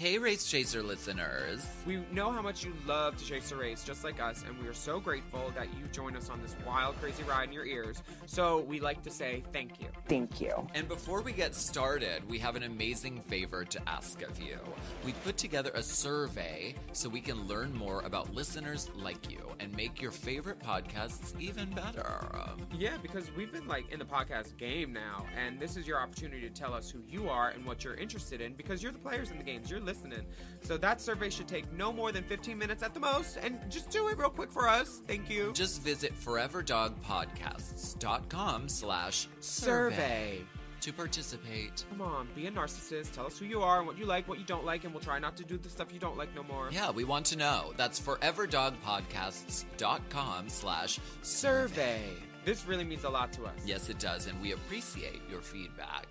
Hey, Race Chaser listeners. We know how much you love to chase a race, just like us, and we are so grateful that you join us on this wild, crazy ride in your ears. So we like to say thank you. Thank you. And before we get started, we have an amazing favor to ask of you. We put together a survey so we can learn more about listeners like you and make your favorite podcasts even better. Yeah, because we've been in the podcast game now, and this is your opportunity to tell us who you are and what you're interested in, because you're the players in the games. You're listening. So that survey should take no more than 15 minutes at the most, and just do it real quick for us. Thank you. Just visit foreverdogpodcasts.com/survey to participate. Come on, be a narcissist. Tell us who you are and what you like, what you don't like, and we'll try not to do the stuff you don't like no more. Yeah, we want to know. That's foreverdogpodcasts.com/survey. This really means a lot to us. Yes, it does, and we appreciate your feedback.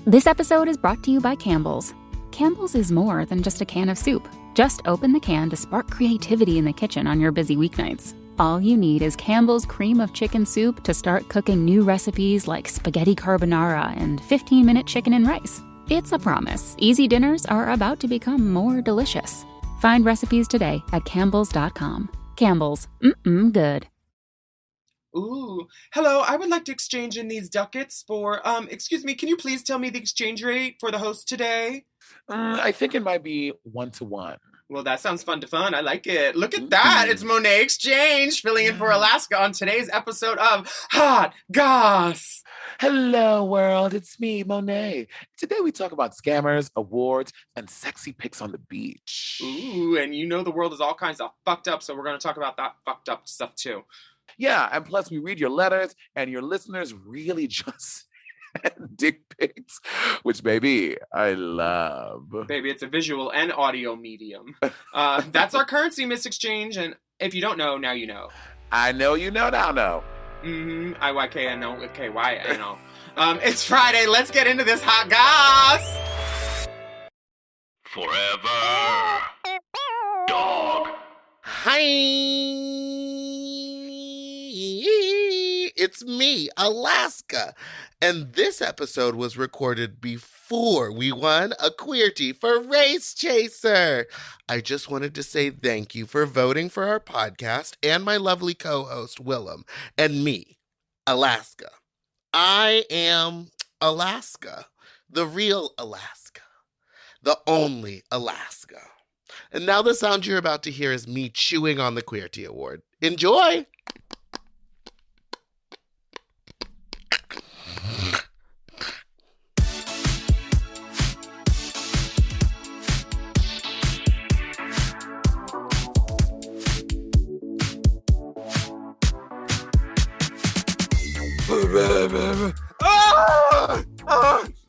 This episode is brought to you by Campbell's. Campbell's is more than just a can of soup. Just open the can to spark creativity in the kitchen on your busy weeknights. All you need is Campbell's cream of chicken soup to start cooking new recipes like spaghetti carbonara and 15-minute chicken and rice. It's a promise. Easy dinners are about to become more delicious. Find recipes today at campbells.com. Campbell's. Good. Ooh. Hello, I would like to exchange in these ducats for, excuse me, can you please tell me the exchange rate for the host today? I think it might be 1-to-1. Well, that sounds fun to fun. I like it. Look at that. It's Monét Exchange filling in for Alaska on today's episode of Hot Goss. Hello, world. It's me, Monét. Today we talk about scammers, awards, and sexy pics on the beach. Ooh, and you know the world is all kinds of fucked up, so we're going to talk about that fucked up stuff too. Yeah, and plus we read your letters, and your listeners really just dick pics, which, baby, I love. Baby, it's a visual and audio medium. That's our currency, Miss Exchange, and if you don't know, now you know. I know you know now, know. IYKNO. It's Friday. Let's get into this hot goss. Forever Dog. Hi. It's me, Alaska. And this episode was recorded before we won a Queerty for Race Chaser. I just wanted to say thank you for voting for our podcast and my lovely co-host, Willem, and me, Alaska. I am Alaska, the real Alaska, the only Alaska. And now the sound you're about to hear is me chewing on the Queerty Award. Enjoy!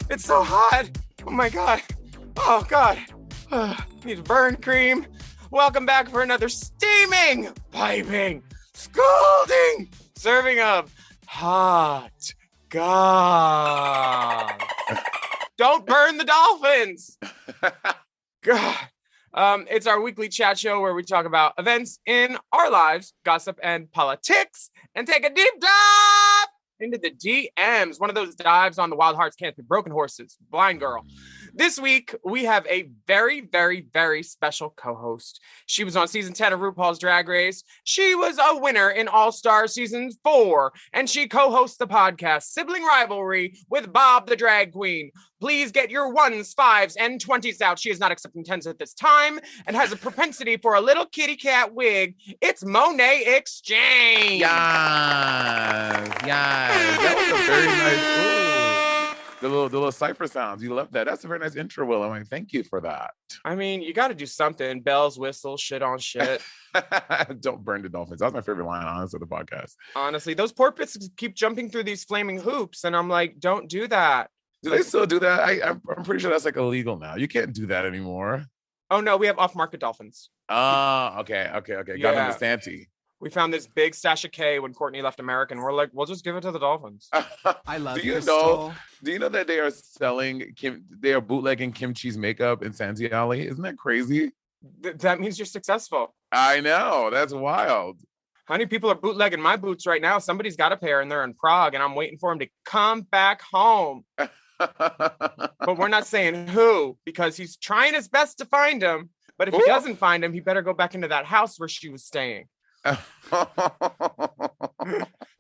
It's so hot. Oh my God. Oh God. Need burn cream. Welcome back for another steaming, piping, scalding serving of hot goss. Don't burn the dolphins. God. It's our weekly chat show where we talk about events in our lives, gossip and politics, and take a deep dive into the DMs. One of those dives on the Wild Hearts Can't Be Broken Horses, Blind Girl. This week, we have a very, very, very special co-host. She was on season 10 of RuPaul's Drag Race. She was a winner in All-Star season 4, and she co-hosts the podcast Sibling Rivalry with Bob the Drag Queen. Please get your 1s, 5s, and 20s out. She is not accepting 10s at this time and has a propensity for a little kitty cat wig. It's Monét Exchange. Yes. That was a very nice. Ooh. The little cipher sounds. You love that. That's a very nice intro, Will. I mean, thank you for that. I mean, you got to do something. Bells, whistles, shit on shit. Don't burn the dolphins. That was my favorite line, honestly, of the podcast. Honestly, those porpoises keep jumping through these flaming hoops, and I'm like, don't do that. Do they still do that? I'm pretty sure that's illegal now. You can't do that anymore. Oh, no, we have off-market dolphins. Oh, okay. Yeah. Got them to Santy. We found this big stash of K when Courtney left America, and we're like, we'll just give it to the dolphins. I love Do you know that they are bootlegging Kimchi's makeup in Santi Alley? Isn't that crazy? That means you're successful. I know. That's wild. Honey, people are bootlegging my boots right now. Somebody's got a pair, and they're in Prague, and I'm waiting for them to come back home. But we're not saying who, because he's trying his best to find him. But if he doesn't find him, he better go back into that house where she was staying.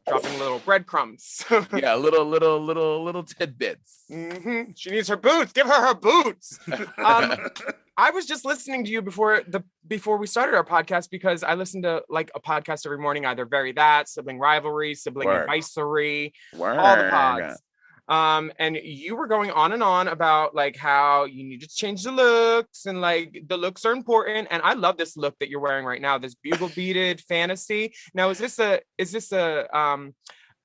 Dropping little breadcrumbs. Yeah, little tidbits. Mm-hmm. She needs her boots. Give her boots. I was just listening to you before we started our podcast, because I listen to like a podcast every morning, either Very That, Sibling Rivalry, Sibling Advisory, all the pods. And you were going on and on about like how you need to change the looks, and like the looks are important. And I love this look that you're wearing right now, this bugle beaded fantasy. Now, is this a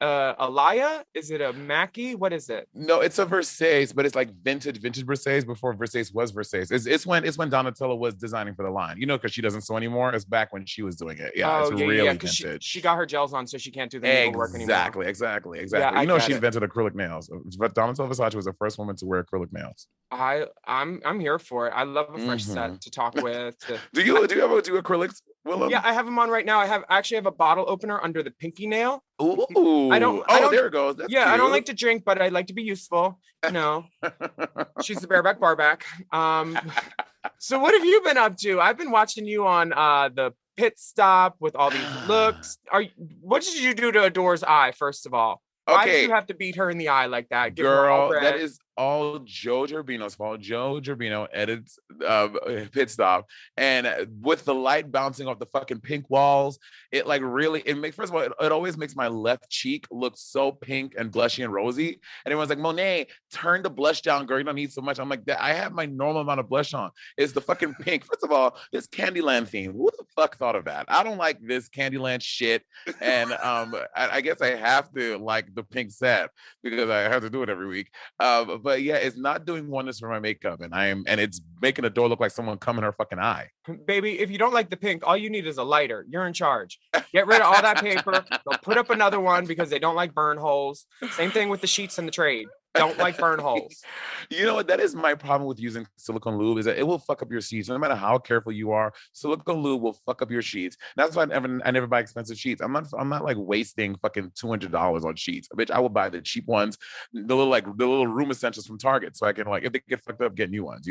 Alaya? Is it a Mackie? What is it? No, it's a Versace, but it's like vintage Versace before Versace was Versace. It's when Donatella was designing for the line, because she doesn't sew anymore. It's back when she was doing it. Yeah, it's really vintage. She got her gels on, so she can't do the needlework anymore. Exactly. Yeah, she invented acrylic nails. But Donatella Versace was the first woman to wear acrylic nails. I'm here for it. I love a fresh set to talk with. Do you ever do acrylics, Willem? Yeah, I have them on right now. I actually have a bottle opener under the pinky nail. Ooh. I don't. There it goes. That's cute. I don't like to drink, but I like to be useful. She's the bareback barback. So what have you been up to? I've been watching you on the pit stop with all these looks. What did you do to Adore's eye, first of all? Why did you have to beat her in the eye like that? Girl, that is all Joe Gerbino's fault. Joe Gerbino edits Pit Stop, and with the light bouncing off the fucking pink walls, it like really first of all, it always makes my left cheek look so pink and blushy and rosy. And everyone's like, Monét, turn the blush down, girl. You don't need so much. I'm like, I have my normal amount of blush on. It's the fucking pink. First of all, this Candyland theme. Who the fuck thought of that? I don't like this Candyland shit. And I guess I have to like the pink set because I have to do it every week. But yeah, it's not doing wonders for my makeup, and it's making the door look like someone come in her fucking eye. Baby, if you don't like the pink, all you need is a lighter. You're in charge. Get rid of all that paper. They'll put up another one because they don't like burn holes. Same thing with the sheets in the trade. Don't like burn holes. You know what? That is my problem with using silicone lube, is that it will fuck up your sheets. No matter how careful you are, silicone lube will fuck up your sheets. That's why I never buy expensive sheets. I'm not like wasting fucking $200 on sheets. Bitch, I will buy the cheap ones, the little room essentials from Target, so I can like, if they get fucked up, get new ones.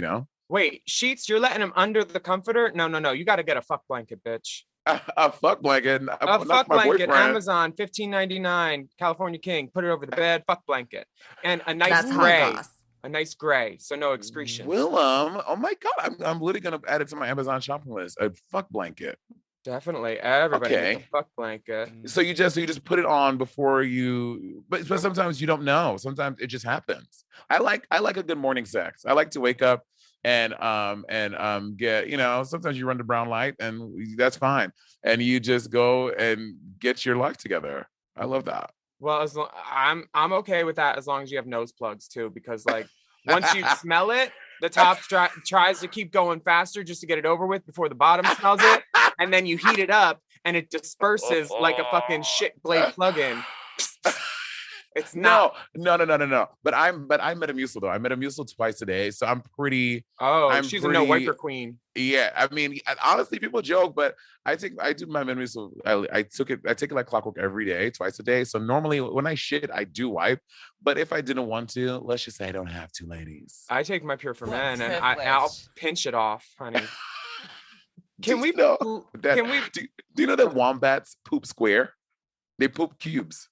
Wait, sheets? You're letting them under the comforter? No. You got to get a fuck blanket, bitch. A fuck blanket. A fuck blanket. Amazon, $15.99. California King. Put it over the bed. Fuck blanket. And a nice gray. A nice gray, so no excretion. Willem, oh my God, I'm literally gonna add it to my Amazon shopping list. A fuck blanket. Definitely, everybody needs a fuck blanket. So you just put it on before you, but sometimes you don't know. Sometimes it just happens. I like a good morning sex. I like to wake up and get, sometimes you run the brown light and that's fine, and you just go and get your life together. I love that. Well, I'm okay with that as long as you have nose plugs too, because like once you smell it, the top tries to keep going faster just to get it over with before the bottom smells it, and then you heat it up and it disperses like a fucking shit blade plug-in. It's not. No. But I'm Metamucil though. I Metamucil twice a day, so I'm pretty. Oh, she's a no wiper queen. Yeah, I mean, honestly, people joke, but I do my Metamucil. I take it like clockwork every day, twice a day. So normally when I shit, I do wipe. But if I didn't want to, let's just say I don't have to, ladies. I take my Pure for Men, and I'll pinch it off, honey. Do you know that wombats poop square? They poop cubes.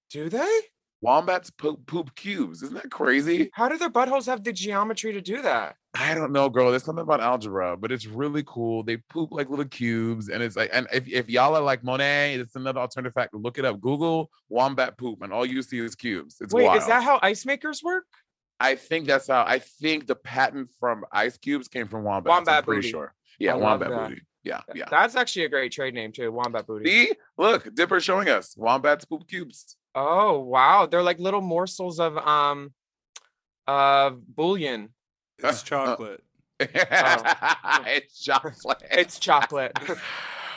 Do they? Wombats poop cubes. Isn't that crazy? How do their buttholes have the geometry to do that? I don't know, girl. There's something about algebra, but it's really cool. They poop like little cubes, and it's like, and if y'all are like Monét, it's another alternative fact. Look it up. Google wombat poop, and all you see is cubes. It's wild. Is that how ice makers work? I think that's how. I think the patent from ice cubes came from wombats. I'm pretty sure. Yeah, wombat booty. Yeah. That's actually a great trade name too. Wombat booty. See, look, Dipper showing us wombats poop cubes. Oh wow, they're like little morsels of bouillon. It's chocolate. It's chocolate. It's chocolate.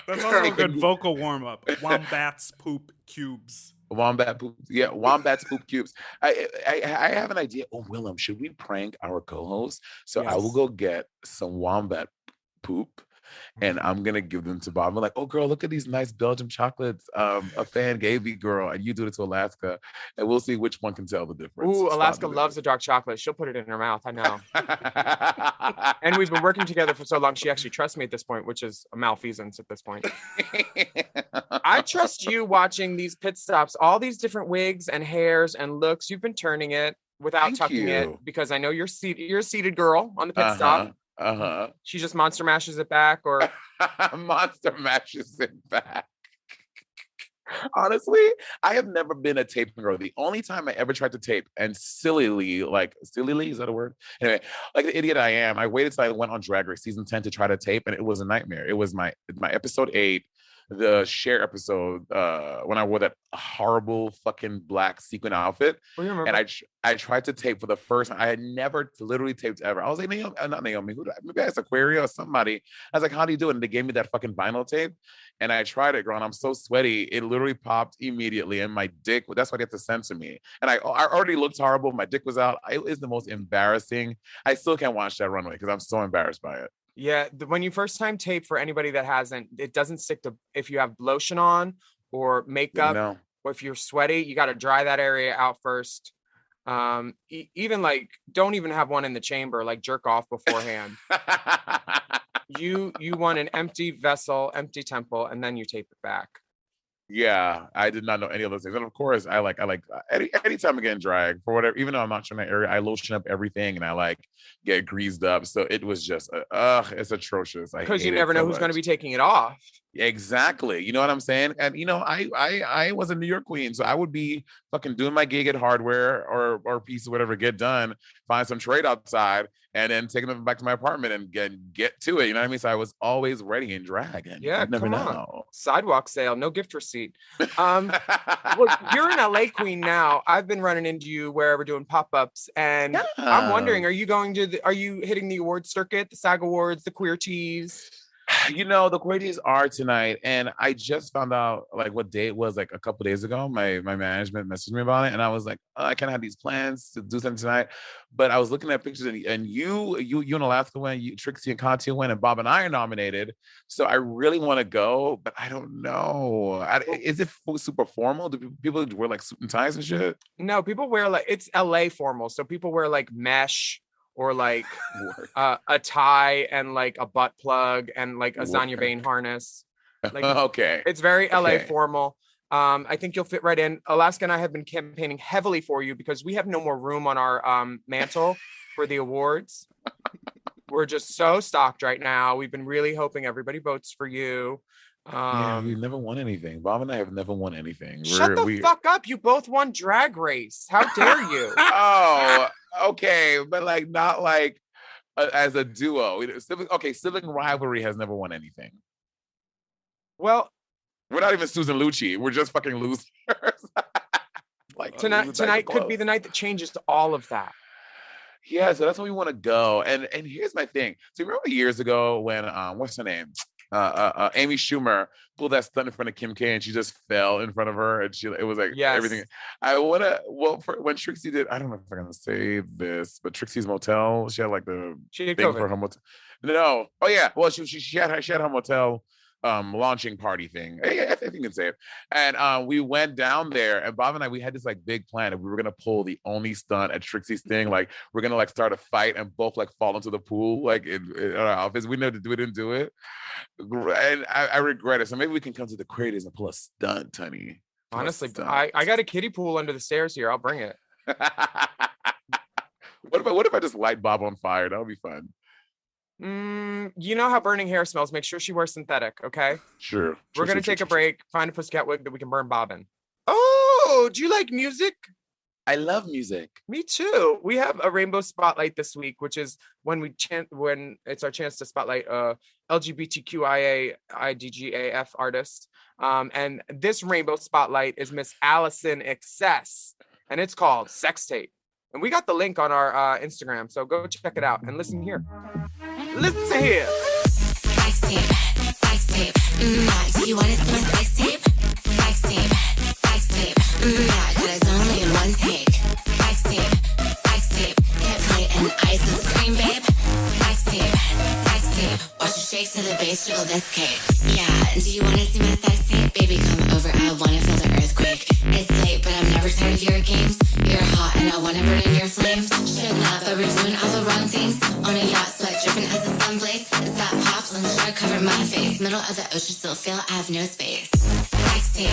That's also a good vocal warm up. Wombats poop cubes. Wombat poop. Yeah, wombats poop cubes. I have an idea. Oh, Willem, should we prank our co-host? So yes. I will go get some wombat poop, and I'm gonna give them to Bob. I'm like, oh girl, look at these nice Belgium chocolates. A fan gave me, girl, and you do it to Alaska, and we'll see which one can tell the difference. Ooh, Stop Alaska it. loves the dark chocolate. She'll put it in her mouth. I know. And we've been working together for so long. She actually trusts me at this point, which is a malfeasance at this point. I trust you watching these pit stops, all these different wigs and hairs and looks. You've been turning it without Thank tucking it you. because I know you're a seated girl on the pit stop. She just monster mashes it back, or Monster mashes it back. Honestly, I have never been a taping girl. The only time I ever tried to tape, and sillily, is that a word? Anyway, like the idiot I am, I waited till I went on Drag Race season 10 to try to tape, and it was a nightmare. It was my episode 8, the Cher episode, when I wore that horrible fucking black sequin outfit. Oh, you remember? And I tried to tape for the first time. I had never literally taped ever. I was like, not Naomi, maybe I asked Aquaria or somebody. I was like, how do you do it? And they gave me that fucking vinyl tape. And I tried it, girl, and I'm so sweaty. It literally popped immediately. And my dick, that's why they have to censor me. And I already looked horrible. My dick was out. It was the most embarrassing. I still can't watch that runway because I'm so embarrassed by it. Yeah, when you first time tape, for anybody that hasn't, it doesn't stick to, if you have lotion on or makeup, or if you're sweaty, you got to dry that area out first. Even like, don't even have one in the chamber, like jerk off beforehand. You want an empty vessel, empty temple, and then you tape it back. Yeah, I did not know any of those things. And of course, I like anytime I get in drag for whatever, even though I'm not in that area, I lotion up everything and I like get greased up. So it was just, it's atrocious. Because you never know who's going to be taking it off. Exactly. You know what I'm saying? And I was a New York queen, so I would be fucking doing my gig at Hardware or piece of whatever, get done, find some trade outside, and then taking them back to my apartment and get to it. You know what I mean? So I was always ready in drag. And yeah, never come know. on. Sidewalk sale, no gift receipt. Look, you're an LA queen now. I've been running into you wherever doing pop-ups, and yeah. I'm wondering, are you hitting the awards circuit, the SAG Awards, the Queer Teas? You know, the Queer Teas are tonight, and I just found out like what day it was like a couple days ago. My management messaged me about it, and I was like, I kind of have these plans to do something tonight. But I was looking at pictures, and you and Alaska went, Trixie and Katya went, and Bob and I are nominated. So I really want to go, but I don't know. Is it super formal? Do people wear like suit and ties and shit? No, people wear like, it's LA formal, so people wear like mesh. Or like a tie and like a butt plug and like a Zanya Bain harness. Like, okay. It's very LA formal. I think you'll fit right in. Alaska and I have been campaigning heavily for you because we have no more room on our mantle for the awards. We're just so stocked right now. We've been really hoping everybody votes for you. Yeah, we've never won anything. Bob and I have never won anything. Shut the fuck up. You both won Drag Race. How dare you? Oh, okay. But like, not like as a duo. Sibling rivalry has never won anything. Well, we're not even Susan Lucci. We're just fucking losers. Like tonight could be the night that changes all of that. Yeah, so that's where we want to go. And here's my thing. So remember years ago when what's her name? Amy Schumer pulled that stunt in front of Kim K and she just fell in front of her and it was like everything. When Trixie did, I don't know if I'm gonna say this, but Trixie's motel, she had like the thing for her motel. No, oh yeah, well she had her motel launching party thing. I think you can say it. And we went down there, and Bob and I, we had this like big plan, and we were gonna pull the only stunt at Trixie's thing. Like we're gonna like start a fight and both like fall into the pool like in our office. We didn't do it, and I regret it. So maybe we can come to the Queer Teas and pull a stunt, honey. Honestly, I got a kiddie pool under the stairs here. I'll bring it. What if I just light Bob on fire? That would be fun. You know how burning hair smells. Make sure she wears synthetic, okay? Sure. We're gonna take a break, find a pussycat wig that we can burn Bob in. Oh, do you like music? I love music. Me too. We have a rainbow spotlight this week, which is when it's our chance to spotlight LGBTQIA IDGAF artist. And this rainbow spotlight is Miss Allison Excess, and it's called Sex Tape. And we got the link on our Instagram, so go check it out and listen here. Listen here. Sex tape, sex tape. You want to see my sex tape? Sex tape, sex tape. Yeah, 'cause it's only in one take. Sex tape, can't play an ice and scream, babe. Sex tape, watch you shake to the bass, jiggle this cake. Yeah, do you wanna see my sex tape? Baby, come over, I wanna feel the earthquake. It's late, but I'm never tired of your games. You're hot and I wanna burn in your flames. Should not, but we're doing all the wrong things. On a yacht, sweat dripping as the sun blaze. Is that pops on the shark cover my face? Middle of the ocean, still feel I have no space. Sex tape,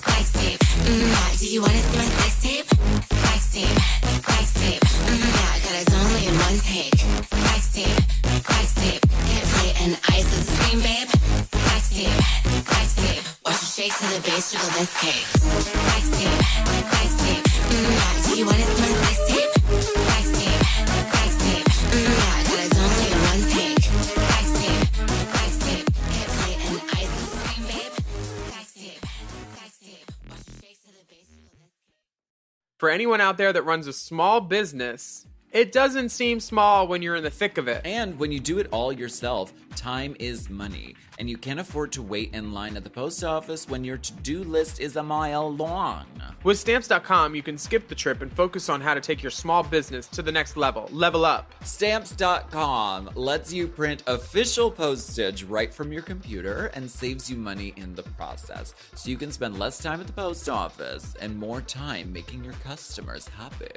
sex tape. Yeah, do you wanna see my sex tape? Sex tape, sex tape. Yeah, got it only in one take. Sex tape, sex tape. Can't play and ice is the scream, babe. Sex tape, sex tape. Watch it shake to the bass, jiggle this cake. Sex tape, sex tape. Yeah, do you wanna see my sex tape? Sex tape, sex tape. Yeah, got it only in one take. Sex tape, sex tape. Can't play and ice is the scream, babe. Sex tape, sex tape. Watch it shake to the bass, jiggle this cake. For anyone out there that runs a small business, it doesn't seem small when you're in the thick of it. And when you do it all yourself, time is money. And you can't afford to wait in line at the post office when your to-do list is a mile long. With Stamps.com, you can skip the trip and focus on how to take your small business to the next level. Level up. Stamps.com lets you print official postage right from your computer and saves you money in the process. So you can spend less time at the post office and more time making your customers happy.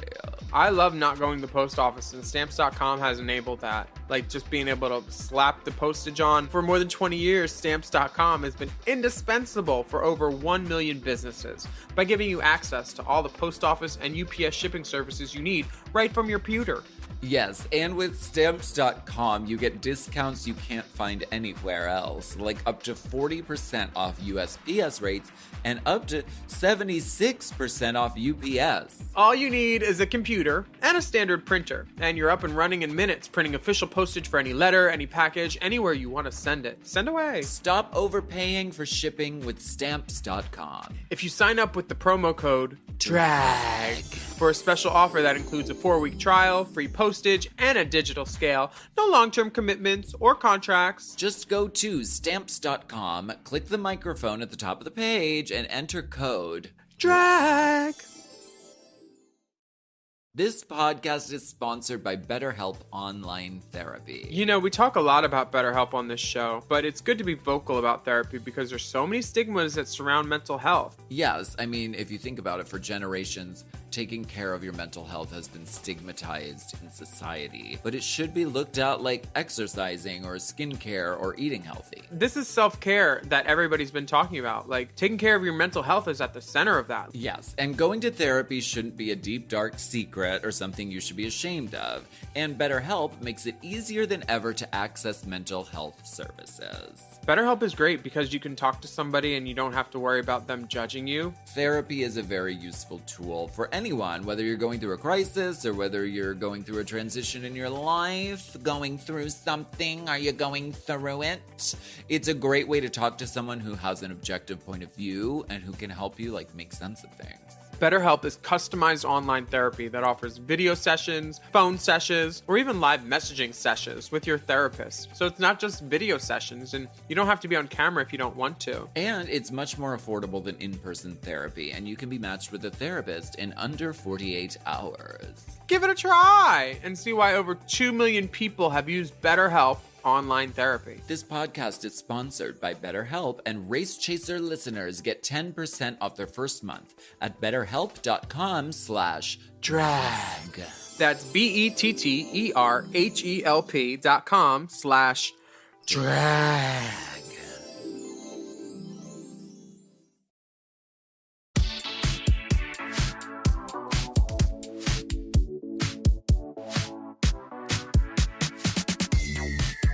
I love not going to the post office, and Stamps.com has enabled that. Like just being able to slap the postage on. For more than 20 years, Stamps.com has been indispensable for over 1 million businesses by giving you access to all the post office and UPS shipping services you need right from your computer. Yes, and with Stamps.com, you get discounts you can't find anywhere else, like up to 40% off USPS rates and up to 76% off UPS. All you need is a computer and a standard printer, and you're up and running in minutes, printing official postage for any letter, any package, anywhere you want to send it. Send away. Stop overpaying for shipping with Stamps.com. If you sign up with the promo code DRAG for a special offer that includes a 4-week trial, free postage, and a digital scale, no long-term commitments or contracts. Just go to Stamps.com, click the microphone at the top of the page, and enter code DRAG. This podcast is sponsored by BetterHelp Online Therapy. You know, we talk a lot about BetterHelp on this show, but it's good to be vocal about therapy because there's so many stigmas that surround mental health. Yes, I mean, if you think about it, for generations, taking care of your mental health has been stigmatized in society, but it should be looked at like exercising or skincare or eating healthy. This is self-care that everybody's been talking about. Like, taking care of your mental health is at the center of that. Yes, and going to therapy shouldn't be a deep, dark secret or something you should be ashamed of. And BetterHelp makes it easier than ever to access mental health services. BetterHelp is great because you can talk to somebody and you don't have to worry about them judging you. Therapy is a very useful tool for anyone, whether you're going through a crisis or whether you're going through a transition in your life, going through something, are you going through it? It's a great way to talk to someone who has an objective point of view and who can help you make sense of things. BetterHelp is customized online therapy that offers video sessions, phone sessions, or even live messaging sessions with your therapist. So it's not just video sessions, and you don't have to be on camera if you don't want to. And it's much more affordable than in-person therapy, and you can be matched with a therapist in under 48 hours. Give it a try and see why over 2 million people have used BetterHelp online therapy. This podcast is sponsored by BetterHelp, and Race Chaser listeners get 10% off their first month at betterhelp.com/drag. That's BetterHelp.com/drag.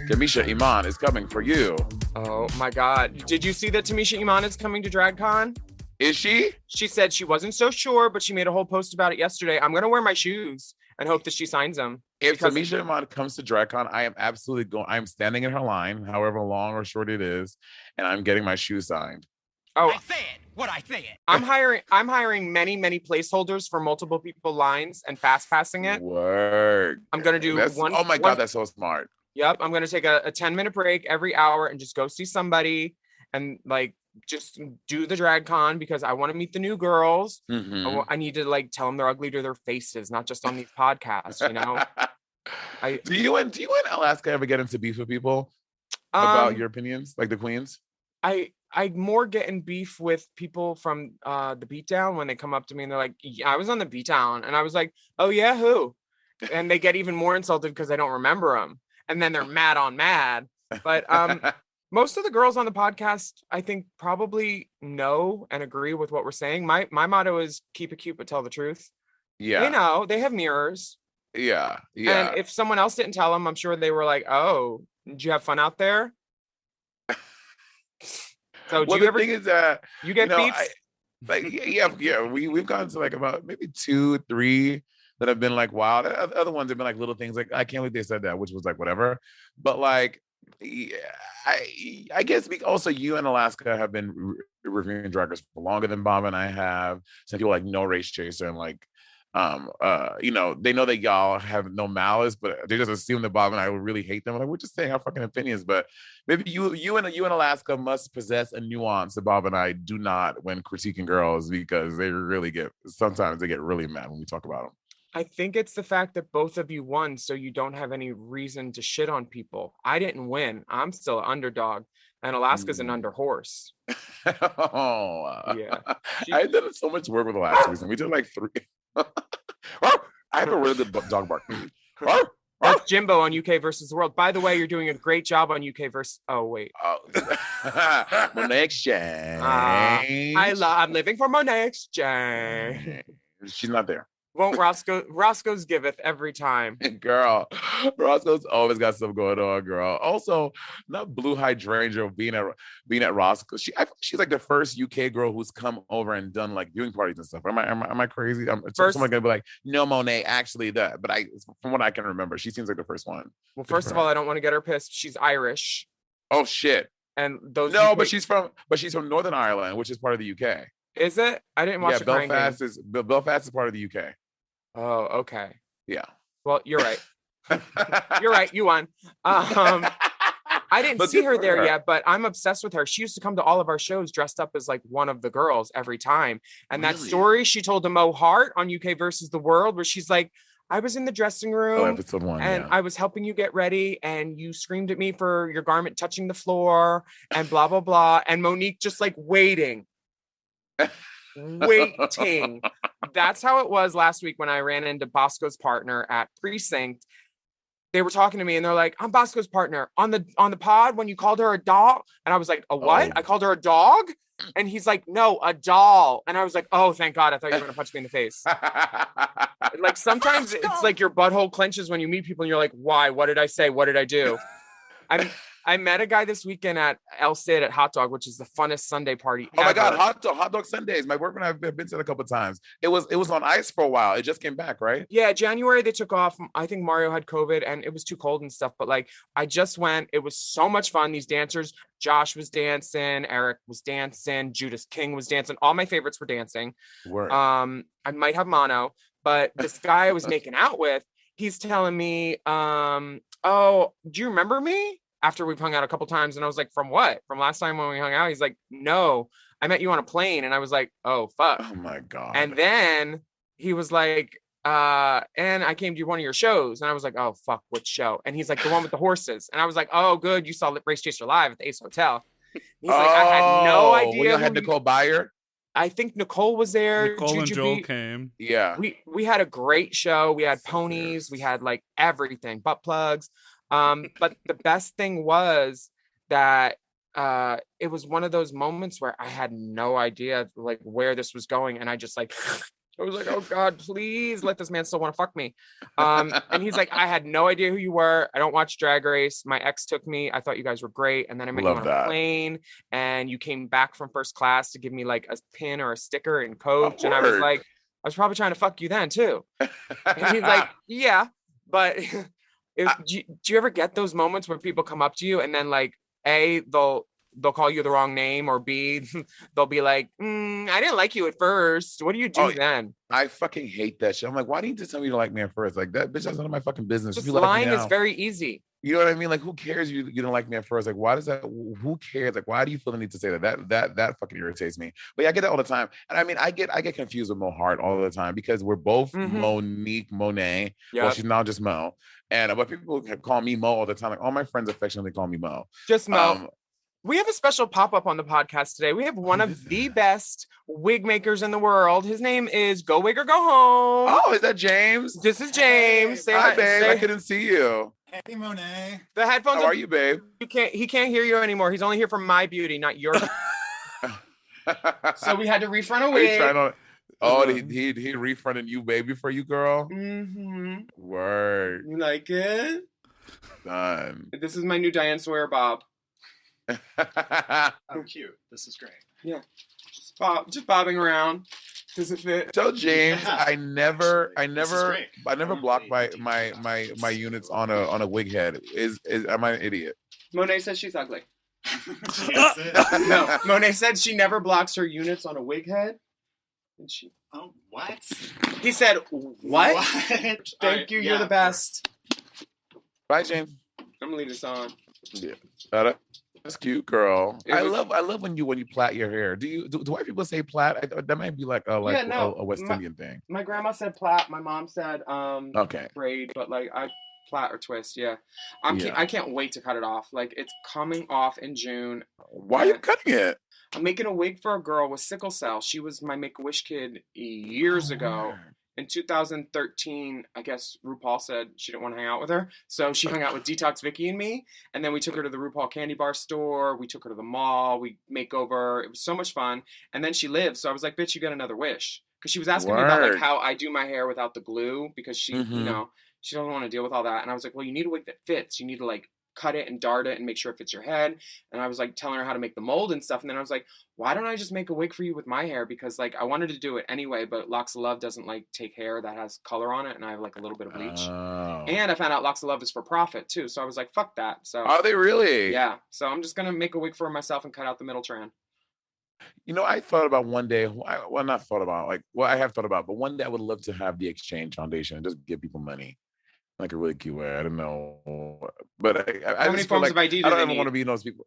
Tamisha Iman is coming for you. Oh my God. Did you see that Tamisha Iman is coming to DragCon? Is she? She said she wasn't so sure, but she made a whole post about it yesterday. I'm going to wear my shoes and hope that she signs them. If Tamisha Iman comes to DragCon, I am absolutely going. I'm standing in her line, however long or short it is, and I'm getting my shoes signed. Oh, I said what I said. I'm hiring many placeholders for multiple people lines and fast passing it. Work. I'm going to do one. Oh my God, that's so smart. Yep. I'm going to take a 10-minute break every hour and just go see somebody and just do the drag con because I want to meet the new girls. Mm-hmm. I need to tell them they're ugly to their faces, not just on these podcasts, you know? Do you and Alaska ever get into beef with people? about your opinions, like the queens? I more get in beef with people from the beatdown when they come up to me and they're like, yeah, I was on the beatdown, and I was like, oh yeah, who? And they get even more insulted because I don't remember them, and then they're mad on mad. But most of the girls on the podcast, I think, probably know and agree with what we're saying. My motto is keep it cute but tell the truth. Yeah, They know, they have mirrors. yeah. And if someone else didn't tell them, I'm sure they were like, oh, did you have fun out there? So do you ever thing is that you get beefs? We've gone to like about maybe 2, 3 that have been like, wow. The other ones have been like little things like, I can't believe they said that, which was like whatever. But like, yeah, I guess also you and Alaska have been reviewing Drag Race for longer than Bob and I have. Some people like no Race Chaser and like they know that y'all have no malice, but they just assume that Bob and I would really hate them. Like, we're just saying our fucking opinions, but maybe you and Alaska must possess a nuance that Bob and I do not when critiquing girls, because sometimes they get really mad when we talk about them. I think it's the fact that both of you won, so you don't have any reason to shit on people. I didn't win. I'm still an underdog, and Alaska's an under horse. Oh, yeah. I did so much work with the last season. We did like 3. I have a really good dog bark. That's Jimbo on UK versus the World. By the way, you're doing a great job on UK versus. Oh wait. Monét exchange. I'm living for Monét exchange. She's not there. Won't Roscoe's giveth every time. Girl, Roscoe's always got something going on, girl. Also, not blue hydrangea being at Roscoe. She's like the first UK girl who's come over and done like viewing parties and stuff. Am I crazy? Someone gonna be like, no, Monét, actually that. But from what I can remember, she seems like the first one. Well, first of all, I don't want to get her pissed. She's Irish. Oh shit. And those but she's from Northern Ireland, which is part of the UK. Is it? I didn't watch the Belfast is part of the UK. Oh, okay. Yeah. Well, you're right. You're right. You won. I didn't see her there yet, but I'm obsessed with her. She used to come to all of our shows dressed up as like one of the girls every time. And that story she told to Mo Hart on UK versus the World, where she's like, I was in the dressing room episode 1, and I was helping you get ready and you screamed at me for your garment touching the floor and blah, blah, blah. And Monique just like waiting. That's how it was last week when I ran into Bosco's partner at Precinct. They were talking to me and they're like, I'm Bosco's partner on the pod when you called her a dog. And I was like, a what? I called her a dog? And he's like, no, a doll. And I was like, oh, thank God. I thought you were going to punch me in the face. Like sometimes it's like your butthole clenches when you meet people and you're like, why? What did I say? What did I do? I met a guy this weekend at El Cid at Hot Dog, which is the funnest Sunday party ever. Oh my God, Hot Dog Sundays. My boyfriend and I have been to it a couple of times. It was on ice for a while. It just came back, right? Yeah, January they took off. I think Mario had COVID and it was too cold and stuff. But like, I just went. It was so much fun. These dancers, Josh was dancing, Eric was dancing, Judas King was dancing. All my favorites were dancing. Word. I might have mono, but this guy I was making out with, he's telling me, oh, do you remember me? After we've hung out a couple times. And I was like, from what? From last time when we hung out? He's like, no, I met you on a plane. And I was like, oh, fuck. Oh my God. And then he was like, and I came to one of your shows. And I was like, oh, fuck, what show? And he's like, the one with the horses. And I was like, oh, good. You saw Race Chaser live at the Ace Hotel. He's like, I had no idea. We had Nicole Byer. I think Nicole was there. Nicole and Joel came. Yeah. We had a great show. We had ponies. We had like everything, butt plugs. But the best thing was that it was one of those moments where I had no idea like where this was going, and I just like I was like, oh God, please let this man still want to fuck me. And he's like, I had no idea who you were. I don't watch Drag Race. My ex took me. I thought you guys were great, and then I met you on a plane, and you came back from first class to give me like a pin or a sticker and coach, and I was like, I was probably trying to fuck you then too. And he's like, yeah, but. Do you ever get those moments where people come up to you and then like A, they'll call you the wrong name, or B, they'll be like, I didn't like you at first. What do you do then? I fucking hate that shit. I'm like, why didn't you tell me you like me at first? Like that bitch, that's none of my fucking business. Just lying is very easy. You know what I mean? Like, who cares? You don't like me at first. Like, why does that? Who cares? Like, why do you feel the need to say that? That fucking irritates me. But yeah, I get that all the time. And I mean, I get confused with Mo Hart all the time because we're both Monique Monet. Well, Yep. she's now just Mo. And but people call me Mo all the time. Like all my friends affectionately call me Mo. Just Mo. We have a special pop-up on the podcast today. We have one of the best wig makers in the world. His name is Go Wig or Go Home. Oh, is that James? This is James. Say Hi, babe. I couldn't see you. Hey, Monet. The headphones. How are you, babe? He can't hear you anymore. He's only here for my beauty, not your. So we had to refront a wig. He refronted you, baby, for you, girl. Mm-hmm. Word. You like it? Done. This is my new Diane Sawyer bob. Oh, cute. This is great. Yeah. Just bobbing around. Does it fit? Tell James I never great. block my units on a wig head. Am I an idiot? Monet says she's ugly. That's it. No, Monet said she never blocks her units on a wig head. And she. Oh, what? He said, "What? Thank Thank you. You're the best." Bye, James. I'm gonna leave this on. Yeah. That's cute, girl. I love when you plait your hair. Do white people say plait? That might be like a West Indian thing. My grandma said plait. My mom said okay, braid, but like I plait or twist. Yeah, I can't wait to cut it off. Like it's coming off in June. Why are you cutting it? I'm making a wig for a girl with sickle cell. She was my Make-A-Wish kid years ago. In 2013, I guess RuPaul said she didn't want to hang out with her. So she hung out with Detox Vicky and me. And then we took her to the RuPaul candy bar store. We took her to the mall. We make over. It was so much fun. And then she lived. So I was like, bitch, you got another wish. Because she was asking me about like how I do my hair without the glue. Because she, you know, she doesn't want to deal with all that. And I was like, well, you need a wig that fits. You need to like cut it and dart it and make sure it fits your head. And I was like telling her how to make the mold and stuff. And then I was like, why don't I just make a wig for you with my hair? Because like I wanted to do it anyway, but Locks of Love doesn't like take hair that has color on it. And I have like a little bit of bleach. Oh. And I found out Locks of Love is for profit too. So I was like, fuck that. So are they really? Yeah. So I'm just going to make a wig for myself and cut out the middle trend. You know, I thought about one day, not thought about, like, well, I have thought about, but one day I would love to have the Exchange Foundation and just give people money. Like a really cute way. I don't know. But I how many forms of ID do I don't they ever need? want to be those people.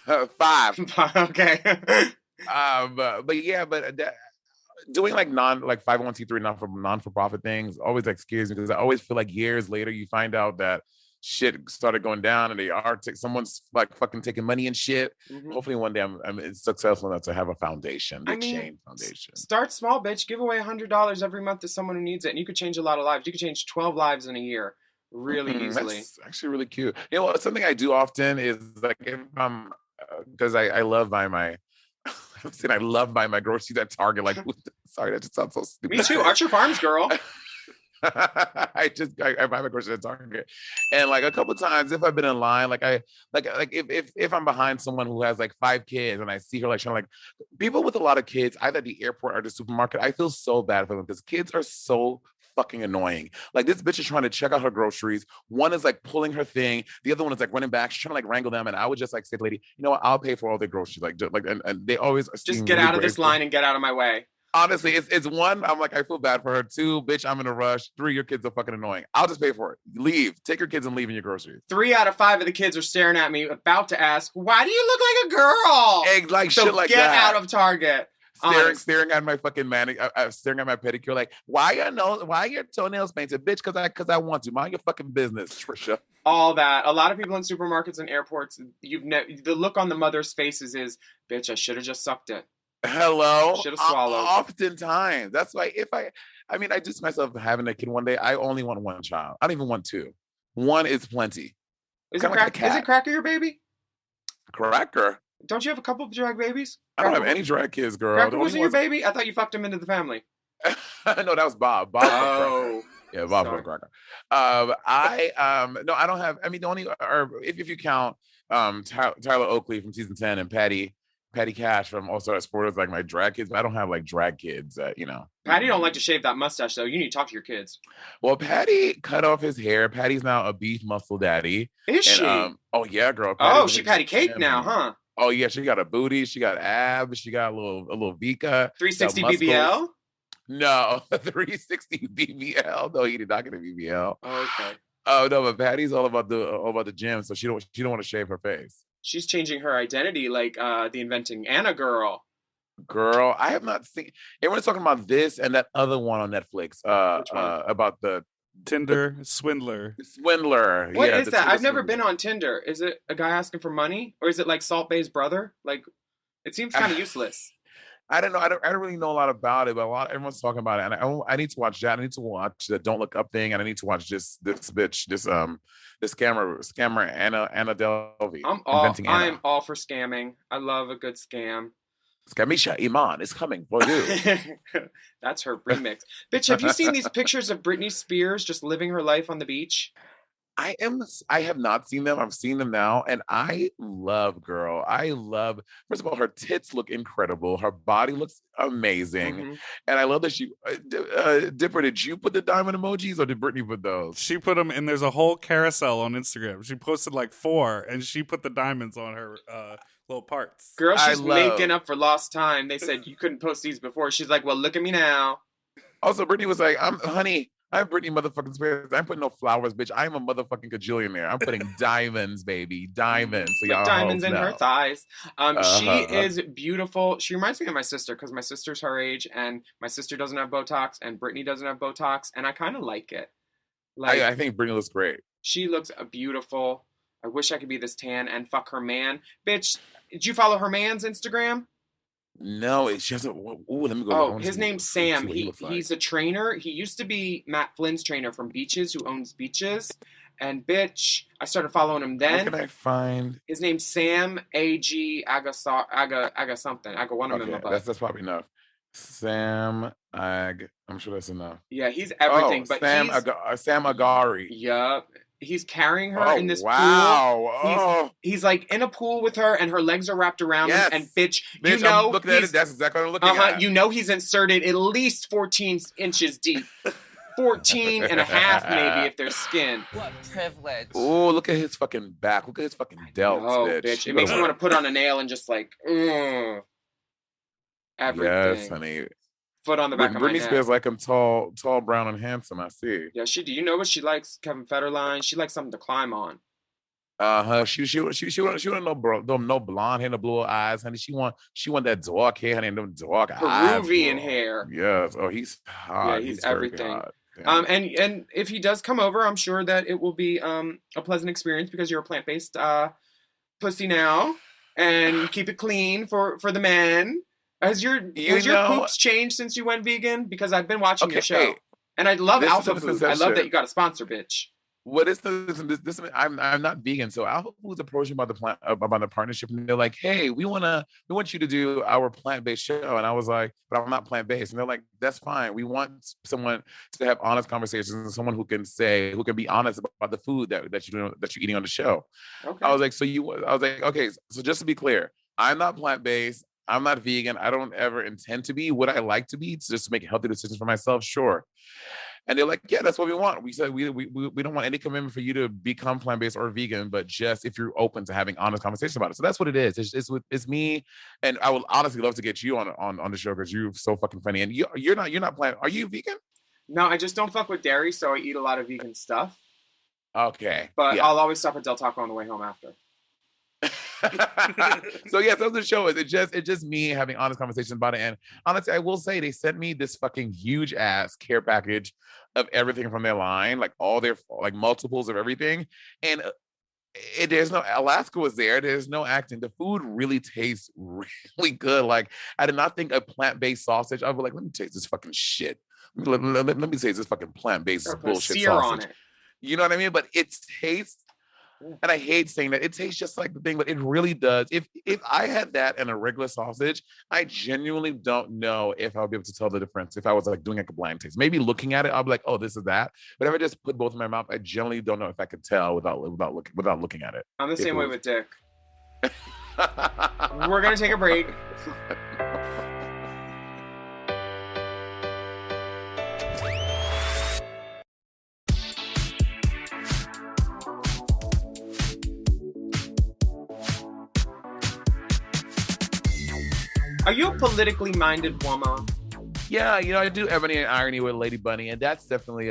5. Okay. Doing like 501c3 non-for-profit things always like scares me because I always feel like years later you find out that shit started going down and they are someone's like fucking taking money and shit. Hopefully one day I'm successful enough to have a foundation, the Exchange Foundation. Start small, bitch. Give away $100 every month to someone who needs it, and you could change a lot of lives. You could change 12 lives in a year, really easily. That's actually really cute. You know, something I do often is like if I'm because I love buying my. I'm saying I love buying my groceries at Target. Like, sorry, that just sounds so stupid. Me too. Archer Farms, girl. I buy my groceries at Target, and like a couple times if I've been in line, like if I'm behind someone who has like 5 kids and I see her like trying to like people with a lot of kids either at the airport or the supermarket, I feel so bad for them because kids are so fucking annoying. Like this bitch is trying to check out her groceries. One is like pulling her thing. The other one is like running back. She's trying to like wrangle them. And I would just like say to the lady, you know what? I'll pay for all their groceries. And they always just get out of this line and get out of my way. Honestly, it's 1, I'm like, I feel bad for her. 2, bitch, I'm in a rush. 3, your kids are fucking annoying. I'll just pay for it. Leave. Take your kids and leave in your groceries. 3 out of 5 of the kids are staring at me, about to ask, why do you look like a girl? Like so shit like get that. Get out of Target. Staring at my fucking staring at my pedicure, like, why are your toenails painted? Bitch, because I want to. Mind your fucking business, Trisha. All that. A lot of people in supermarkets and airports, the look on the mother's faces is, bitch, I should have just sucked it. Hello. Should have swallowed. Oftentimes. That's why I do see myself having a kid one day. I only want 1 child. I don't even want 2. 1 is plenty. Is it Cracker your baby? Cracker? Don't you have a couple of drag babies? I don't have any drag kids, girl. Cracker wasn't your baby? I thought you fucked him into the family. No, that was Bob. Oh. Yeah, Bob for Cracker. No, I don't have. I mean, the only, or if you count Tyler Oakley from season 10 and Patty Cash from All Star Sports, like my drag kids, but I don't have like drag kids that, you know. Patty don't like to shave that mustache, though. You need to talk to your kids. Well, Patty cut off his hair. Patty's now a beef muscle daddy. Is she? Oh, yeah, girl. She Patty Cake now, huh? Oh, yeah, she got a booty. She got abs. She got a little Vika. 360 BBL? No, 360 BBL. No, he did not get a BBL. Oh, okay. Oh no, but Patty's all about the gym, so she don't want to shave her face. She's changing her identity like the Inventing Anna girl. Girl, I have not seen. Everyone's talking about this and that other one on Netflix. Which one? About the Tinder swindler. swindler. What Yeah, is the that? Tinder I've never swindler. been on Tinder. Is it a guy asking for money, or is it like Salt Bay's brother? Like, it seems kind of useless. I don't know. I don't really know a lot about it, but everyone's talking about it, and I need to watch that. I need to watch the Don't Look Up thing, and I need to watch this bitch, this scammer Anna Delvey. Inventing Anna. I'm all for scamming. I love a good scam. Scamisha Iman is coming for you. That's her remix. Bitch, have you seen these pictures of Britney Spears just living her life on the beach? I have not seen them. I've seen them now, and I love, girl. First of all, her tits look incredible. Her body looks amazing, Mm-hmm. and I love that she. Dipper, did you put the diamond emojis, or did Brittany put those? She put them, and there's a whole carousel on Instagram. She posted like 4, and she put the diamonds on her little parts. Girl, she's making up for lost time. They said you couldn't post these before. She's like, well, look at me now. Also, Brittany was like, I'm Brittany motherfucking Spears. I'm putting no flowers, bitch. I'm a motherfucking gajillionaire. I'm putting diamonds, baby. Diamonds. So y'all diamonds in her thighs. She Uh-huh. is beautiful. She reminds me of my sister because my sister's her age and my sister doesn't have Botox and Brittany doesn't have Botox. And I kind of like it. Like, I think Brittany looks great. she looks beautiful. I wish I could be this tan and fuck her man. Bitch, did you follow her man's Instagram? No, it's just. Ooh, let me go. Oh, his name's Sam. What he looks like. He's a trainer. He used to be Matt Flynn's trainer from Beaches, who owns Beaches. And bitch, I started following him then. What can I find? His name's Sam A.G. Aga something. Aga one of them. Okay, that's probably enough. Sam Ag. I'm sure that's enough. Yeah, he's everything. But Sam Agari. Yup. He's carrying her in this pool. Wow. He's like in a pool with her, and her legs are wrapped around him. And bitch, you I'm know, looking at it. That's exactly what I'm looking at. you know, he's inserted at least 14 inches deep. 14 and a half, maybe, if there's skin. What privilege. Oh, look at his fucking back. Look at his fucking delts, Oh, bitch. It makes me want to put on a nail and just like, everything. Yes, honey. Foot on the back of my Britney neck. Spears like him tall, brown, and handsome. I see. Yeah, she do. You know what she likes? Kevin Federline. She likes something to climb on. She want no blonde hair, no blue eyes, honey. She want that dark hair, honey, and them dark eyes. Peruvian hair. Yes. Oh, he's hot. Yeah, he's very everything. hot. Yeah. And if he does come over, I'm sure that it will be a pleasant experience because you're a plant-based pussy now, and keep it clean for the men. Has your poops changed since you went vegan? Because I've been watching your show, and I love Alpha Foods. I love that you got a sponsor, bitch. What is this? I'm not vegan, so Alpha Foods approached me about the partnership, and they're like, "Hey, we want you to do our plant-based show," and I was like, "But I'm not plant-based," and they're like, "That's fine. We want someone to have honest conversations, and someone who can be honest about the food that you're eating on the show." Okay. I was like, okay, so just to be clear, I'm not plant-based. I'm not vegan. I don't ever intend to be. Would I like to be? Just to make healthy decisions for myself? Sure. And they're like, yeah, that's what we want. We said we don't want any commitment for you to become plant-based or vegan, but just if you're open to having honest conversations about it. So that's what it is. It's me, and I would honestly love to get you on the show because you're so fucking funny. And you're not plant. Are you vegan? No, I just don't fuck with dairy, so I eat a lot of vegan stuff. Okay. But yeah. I'll always stop at Del Taco on the way home after. So yeah, so the show is it's just me having honest conversations about it. And honestly, I will say they sent me this fucking huge ass care package of everything from their line, like all their like multiples of everything. And there's no Alaska was there. There's no acting. The food really tastes really good. Like I did not think a plant-based sausage. I was like, let me taste this fucking shit. Let me taste this fucking plant-based bullshit sear sausage. on it. You know what I mean? But it tastes. And I hate saying that it tastes just like the thing, but it really does. If I had that and a regular sausage, I genuinely don't know if I'll be able to tell the difference. If I was like doing like a blind taste, maybe looking at it, I'll be like, oh, this is that. But if I just put both in my mouth, I generally don't know if I could tell without looking at it. I'm the same way with dick. We're gonna take a break. Are you a politically minded woman? Yeah, I do Ebony and Irony with Lady Bunny, and that's definitely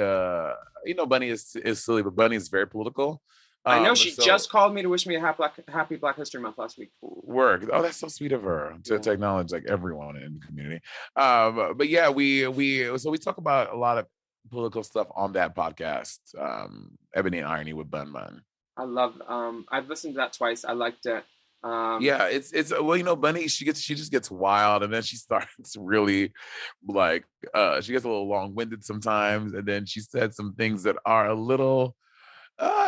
Bunny is silly, but Bunny is very political. I know she So just called me to wish me a happy Black History Month last week. work. Oh, that's so sweet of her to acknowledge like everyone in the community. But yeah, we talk about a lot of political stuff on that podcast. Ebony and Irony with Bun Bun. I love. I've listened to that twice. I liked it. Yeah, it's well, Bunny, she just gets wild, and then she starts really like she gets a little long-winded sometimes, and then she said some things that are a little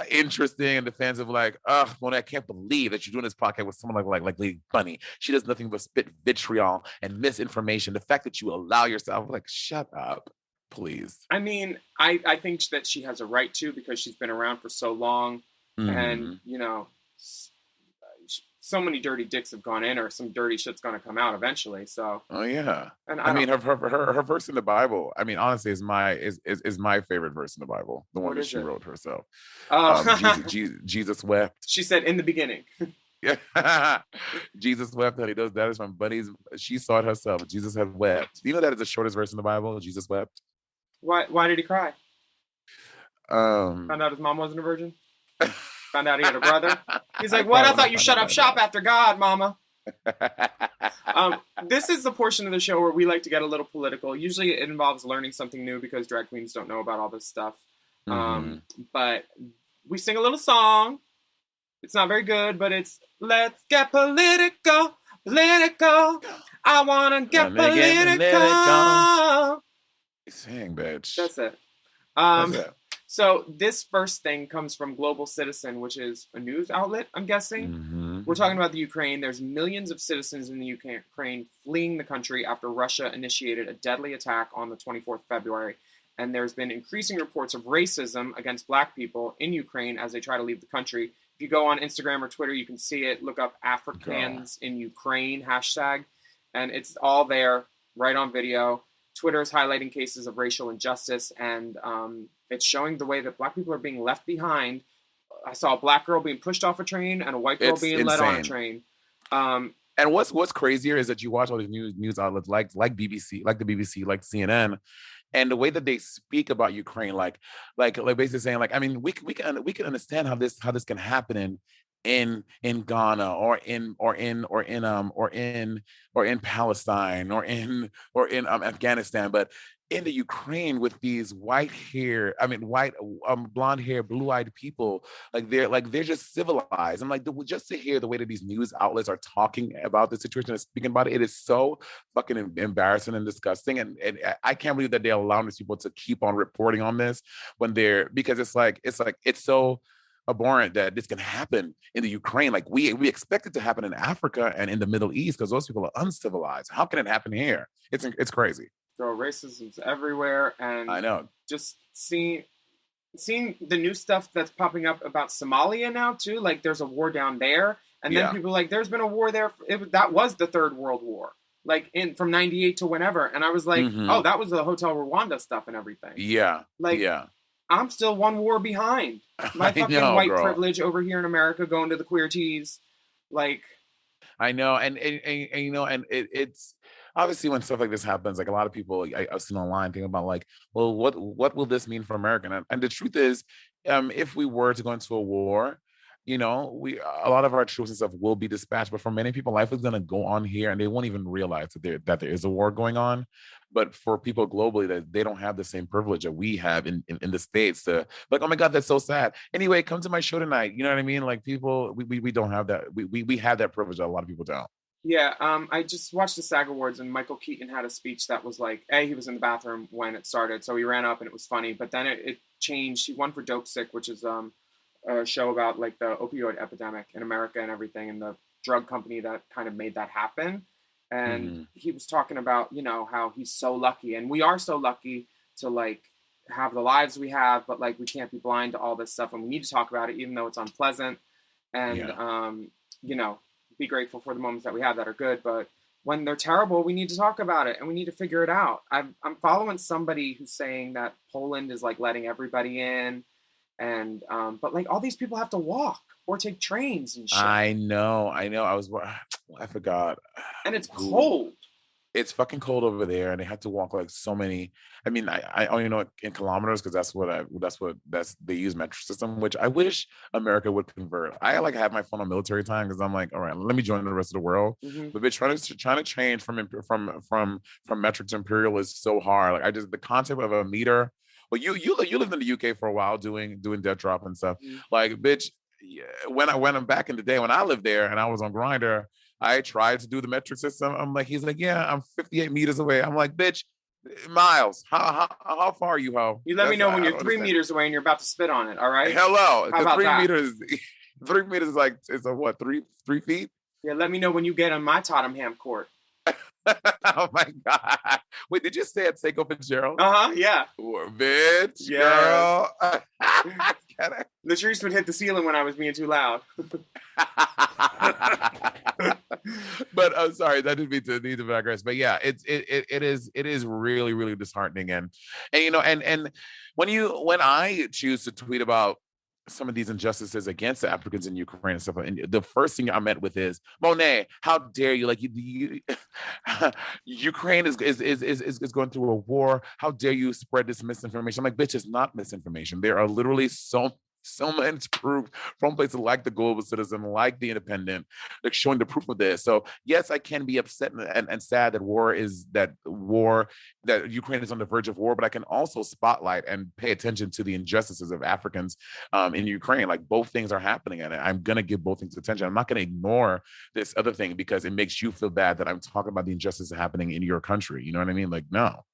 interesting, and the fans of like, Monét, I can't believe that you're doing this podcast with someone like Lady Bunny. She does nothing but spit vitriol and misinformation. The fact that you allow yourself, like, shut up, please. I mean, I think that she has a right to, because she's been around for so long, and so many dirty dicks have gone in, or some dirty shit's gonna come out eventually. So. Oh yeah. And I mean, her verse in the Bible, I mean, honestly, is my favorite verse in the Bible. The one that she wrote herself. Jesus wept. She said in the beginning. Yeah. Jesus wept, honey. That is from Bunny's. She saw it herself. Jesus had wept. Do you know that is the shortest verse in the Bible? Jesus wept. Why did he cry? Found out his mom wasn't a virgin. Found out he had a brother. He's like, what? I thought you shut up shop after God, mama. This is the portion of the show where we like to get a little political. Usually it involves learning something new, because drag queens don't know about all this stuff. But we sing a little song. It's not very good, but it's let's get political, political. I want to get political. Sing, bitch. That's it. That's it. So this first thing comes from Global Citizen, which is a news outlet, I'm guessing. We're talking about the Ukraine. There's millions of citizens in the Ukraine fleeing the country after Russia initiated a deadly attack on the 24th of February. And there's been increasing reports of racism against Black people in Ukraine as they try to leave the country. If you go on Instagram or Twitter, you can see it. Look up Africans in Ukraine hashtag. And it's all there, right on video. Twitter is highlighting cases of racial injustice, and it's showing the way that Black people are being left behind. I saw a Black girl being pushed off a train and a white girl being led on a train. And what's crazier is that you watch all these news outlets like BBC, like the BBC, like CNN, and the way that they speak about Ukraine, like basically saying, like, I mean, we can understand how this can happen in Ghana or in Palestine or in Afghanistan, but in the Ukraine with these blonde hair, blue-eyed people, they're just civilized. I'm like, just to hear the way that these news outlets are talking about the situation and speaking about it, it is so fucking embarrassing and disgusting. And I can't believe that they're allowing these people to keep on reporting on this because it's so abhorrent that this can happen in the Ukraine. Like we expect it to happen in Africa and in the Middle East because those people are uncivilized. How can it happen here? It's crazy. So racism's everywhere, and I know. Just seeing the new stuff that's popping up about Somalia now too. Like there's a war down there, and then people are like, there's been a war there. That was the Third World War, like from '98 to whenever. And I was like, oh, that was the Hotel Rwanda stuff and everything. Yeah, I'm still one war behind. My fucking white privilege over here in America going to the queer tees. Like, I know, and it's obviously when stuff like this happens, like a lot of people I've seen online thinking about like, well, what will this mean for America? And the truth is, if we were to go into a war, a lot of our troops and stuff will be dispatched, but for many people, life is going to go on here and they won't even realize that there is a war going on. But for people globally, that they don't have the same privilege that we have in the States to like, oh my God, that's so sad. Anyway, come to my show tonight. You know what I mean? Like people, we don't have that. We have that privilege that a lot of people don't. Yeah, I just watched the SAG Awards and Michael Keaton had a speech that was like, he was in the bathroom when it started, so he ran up and it was funny. But then it changed. He won for Dope Sick, which is a show about like the opioid epidemic in America and everything, and the drug company that kind of made that happen. And he was talking about, how he's so lucky, and we are so lucky to like have the lives we have, but like we can't be blind to all this stuff, and we need to talk about it, even though it's unpleasant. And be grateful for the moments that we have that are good, but when they're terrible, we need to talk about it and we need to figure it out. I'm following somebody who's saying that Poland is like letting everybody in, and but like all these people have to walk or take trains and shit. I know. I forgot. And it's cold. it's fucking cold over there, and they had to walk like so many. I mean, I only know it in kilometers because that's they use metric system, which I wish America would convert. I like have my phone on military time because I'm like, all right, let me join the rest of the world. Mhm. But bitch, trying to change from metric to imperial is so hard. Like I just the concept of a meter. Well, you lived in the UK for a while doing debt drop and stuff. Mhm. Like, bitch, yeah, when I'm back in the day when I lived there and I was on Grinder, I tried to do the metric system. I'm like, he's like, yeah, I'm 58 meters away. I'm like, bitch, miles. How far are you, ho? You let me That's know I when you're don't 3 understand. meters away and you're about to spit on it. All right. Hello, How because about 3 that? meters, 3 meters is like it's a what 3 feet? Yeah. Let me know when you get on my Tottenham court. Oh my god! Wait, did you say at Seiko Fitzgerald? Yeah. Bitch, Yeah. girl. The trees would hit the ceiling when I was being too loud. But I'm sorry, that didn't need to digress. But yeah, it is really really disheartening, and you know, and when I choose to tweet about some of these injustices against the Africans in Ukraine and stuff, and the first thing I met with is Monét, how dare you? Like Ukraine is going through a war. How dare you spread this misinformation? I'm like, bitch, it's not misinformation. There are literally so much proof from places like the Global Citizen, like the Independent, like showing the proof of this. So yes, I can be upset and sad that Ukraine is on the verge of war, but I can also spotlight and pay attention to the injustices of Africans in Ukraine. Like both things are happening, and I'm gonna give both things attention. I'm not gonna ignore this other thing because it makes you feel bad that I'm talking about the injustices happening in your country. You know what I mean? Like no.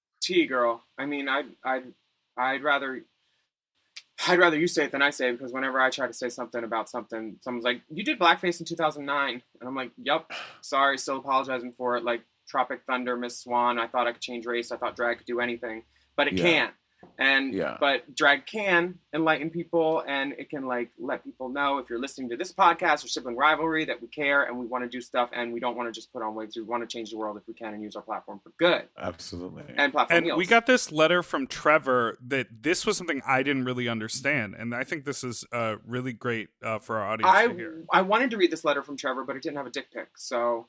Girl. I mean, I'd rather you say it than I say it, because whenever I try to say something about something, someone's like, you did blackface in 2009. And I'm like, yep, sorry, still apologizing for it. Like Tropic Thunder, Miss Swan, I thought I could change race. I thought drag could do anything, but it can't. And but drag can enlighten people, and it can like let people know, if you're listening to this podcast or Sibling Rivalry, that we care and we want to do stuff, and we don't want to just put on wigs. We want to change the world if we can and use our platform for good. Absolutely. And platform And heals. we got this letter from Trevor that this was something I didn't really understand, and I think this is really great for our audience to hear. I wanted to read this letter from Trevor, but it didn't have a dick pic, so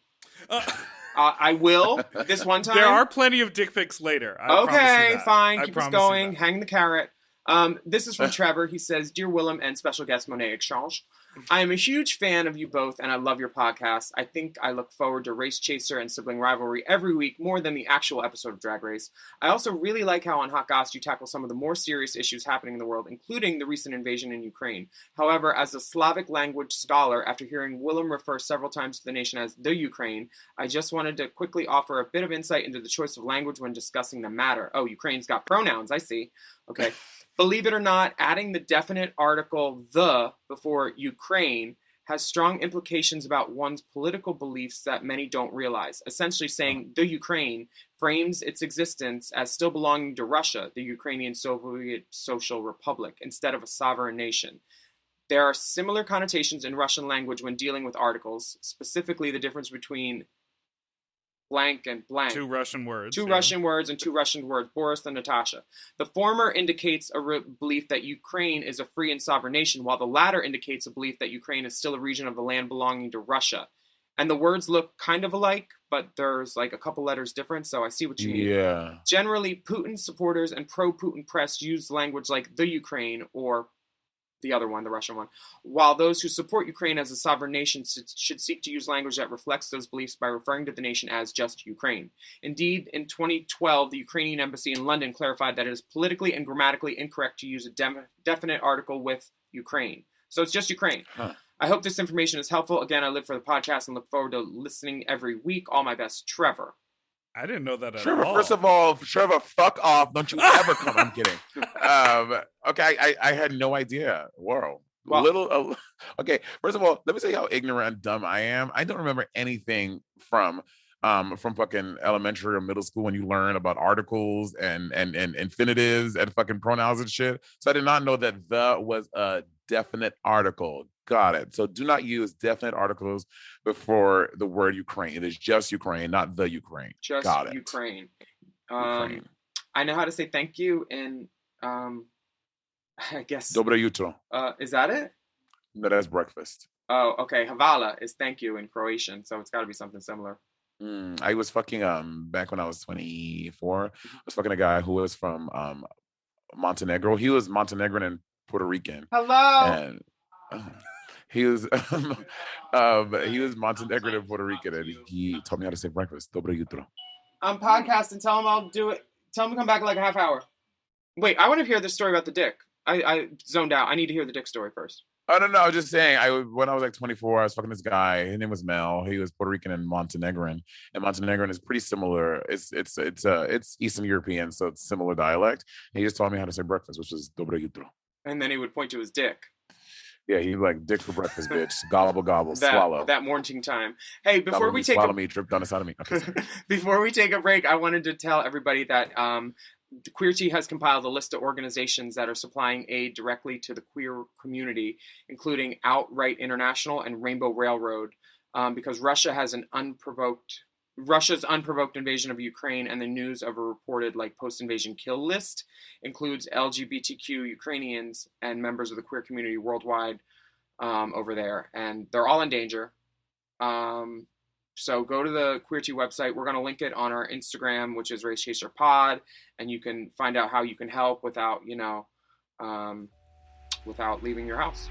I will this one time. There are plenty of dick pics later. Okay, fine. Keep us going. Hang the carrot. This is from Trevor. He says, Dear Willem and special guest Monét Exchange, I am a huge fan of you both, and I love your podcast. I think I look forward to Race Chaser and Sibling Rivalry every week more than the actual episode of Drag Race. I also really like how on Hot Goss you tackle some of the more serious issues happening in the world, including the recent invasion in Ukraine. However, as a Slavic language scholar, after hearing Willem refer several times to the nation as the Ukraine, I just wanted to quickly offer a bit of insight into the choice of language when discussing the matter. Oh, Ukraine's got pronouns, I see. Okay. Believe it or not, adding the definite article the before Ukraine has strong implications about one's political beliefs that many don't realize. Essentially saying the Ukraine frames its existence as still belonging to Russia, the Ukrainian Soviet Social Republic, instead of a sovereign nation. There are similar connotations in Russian language when dealing with articles, specifically the difference between blank and blank. Two Russian words. Russian words and two Russian words, Boris and Natasha. The former indicates a belief that Ukraine is a free and sovereign nation, while the latter indicates a belief that Ukraine is still a region of the land belonging to Russia. And the words look kind of alike, but there's like a couple letters different, so I see what you mean. Yeah. Generally, Putin supporters and pro-Putin press use language like the Ukraine or the other one, the Russian one, while those who support Ukraine as a sovereign nation should seek to use language that reflects those beliefs by referring to the nation as just Ukraine. Indeed, in 2012, the Ukrainian embassy in London clarified that it is politically and grammatically incorrect to use a definite article with Ukraine. So it's just Ukraine. Huh. I hope this information is helpful. Again, I live for the podcast and look forward to listening every week. All my best, Trevor. I didn't know that at Trevor, all. first of all, Trevor, fuck off. Don't you ever come. I'm kidding. Okay, I had no idea. Whoa. Well, Okay, first of all, let me tell you how ignorant and dumb I am. I don't remember anything from fucking elementary or middle school when you learn about articles and infinitives and fucking pronouns and shit. So I did not know that the was a definite article. Got it. So do not use definite articles before the word Ukraine. It is just Ukraine, not the Ukraine. Just Got it. Ukraine. Ukraine. I know how to say thank you in, I guess. Dobre jutro. Is that it? No, that's breakfast. Oh, okay. Hvala is thank you in Croatian, so it's got to be something similar. I was fucking back when I was 24. I was fucking a guy who was from Montenegro. He was Montenegrin and Puerto Rican, Hello. and he was he was Montenegrin and Puerto Rican, and he taught me how to say breakfast. Dobro jutro. I'm podcasting. Tell him I'll do it. Tell him to come back in like a half hour. Wait, I want to hear the story about the dick. I zoned out. I need to hear the dick story first. Oh no, I was just saying. When I was like 24, I was fucking this guy. His name was Mel. He was Puerto Rican and Montenegrin, and Montenegrin is pretty similar. It's Eastern European, so it's similar dialect. And he just taught me how to say breakfast, which is dobro jutro. And then he would point to his dick. Yeah, he like dick for breakfast, bitch. Gobble gobble, swallow. That morning time. Hey, before Gobble we me, take swallow me, drip down the side of me. Okay, before we take a break, I wanted to tell everybody that Queer Tea has compiled a list of organizations that are supplying aid directly to the queer community, including Outright International and Rainbow Railroad, because Russia's unprovoked invasion of Ukraine and the news of a reported post-invasion kill list includes LGBTQ Ukrainians and members of the queer community worldwide over there, and they're all in danger. So go to the Queer Tea website. We're going to link it on our Instagram, which is Race Chaser Pod, and you can find out how you can help without leaving your house.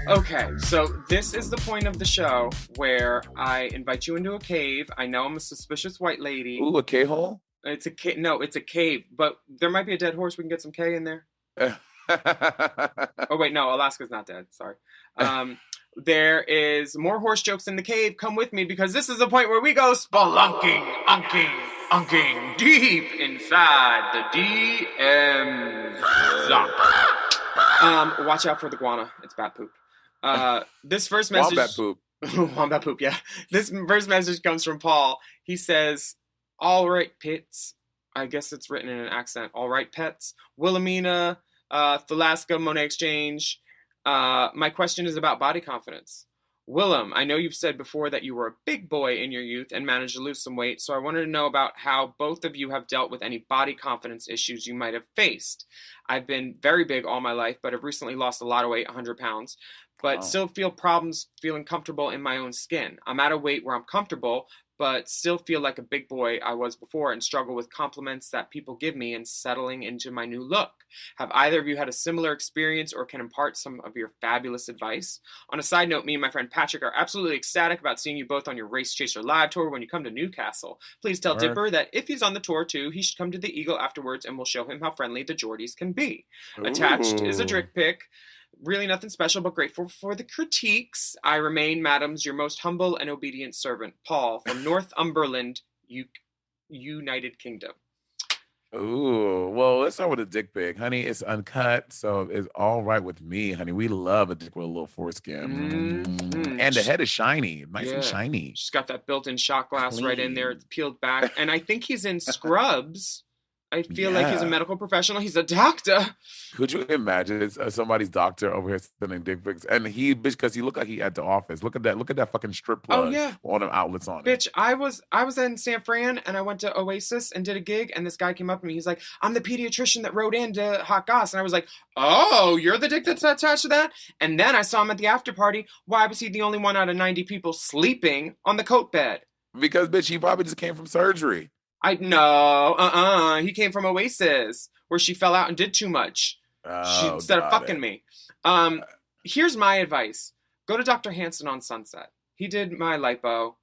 Okay, so this is the point of the show where I invite you into a cave. I know I'm a suspicious white lady. Ooh, a K-hole? It's a cave. No, it's a cave, but there might be a dead horse. We can get some K in there. Oh, wait, no, Alaska's not dead. Sorry. There is more horse jokes in the cave. Come with me because this is the point where we go spelunking, unking deep inside the DMs. Watch out for the guana. It's bat poop. This first message... Wombat poop. Wombat poop, yeah. This first message comes from Paul. He says, all right, pets. I guess it's written in an accent. All right, pets. Wilhelmina, Thalaska, Monét Exchange. My question is about body confidence. Willem, I know you've said before that you were a big boy in your youth and managed to lose some weight, so I wanted to know about how both of you have dealt with any body confidence issues you might have faced. I've been very big all my life, but have recently lost a lot of weight, 100 pounds, but still feel problems feeling comfortable in my own skin. I'm at a weight where I'm comfortable, but still feel like a big boy I was before and struggle with compliments that people give me and settling into my new look. Have either of you had a similar experience or can impart some of your fabulous advice? On a side note, me and my friend Patrick are absolutely ecstatic about seeing you both on your Race Chaser live tour when you come to Newcastle. Please tell Dipper that if he's on the tour too, he should come to the Eagle afterwards and we'll show him how friendly the Geordies can be. Ooh. Attached is a drip pic. Really nothing special, but grateful for the critiques. I remain, madams, your most humble and obedient servant, Paul, from Northumberland, United Kingdom. Ooh, well, let's start with a dick pic. Honey, it's uncut, so it's all right with me, honey. We love a dick with a little foreskin. Mm-hmm. And the head is shiny, nice and shiny. She's got that built-in shot glass right in there. It's peeled back. And I think he's in scrubs. I feel like he's a medical professional. He's a doctor. Could you imagine somebody's doctor over here sending dick pics? And because he looked like he at the office. Look at that fucking strip plug on them outlets on it. Bitch, I was in San Fran and I went to Oasis and did a gig and this guy came up to me. He's like, I'm the pediatrician that wrote into Hot Goss. And I was like, oh, you're the dick that's attached to that? And then I saw him at the after party. Why was he the only one out of 90 people sleeping on the coat bed? Because, bitch, he probably just came from surgery. He came from Oasis, where she fell out and did too much. Instead of fucking me. Here's my advice. Go to Dr. Hansen on Sunset. He did my lipo.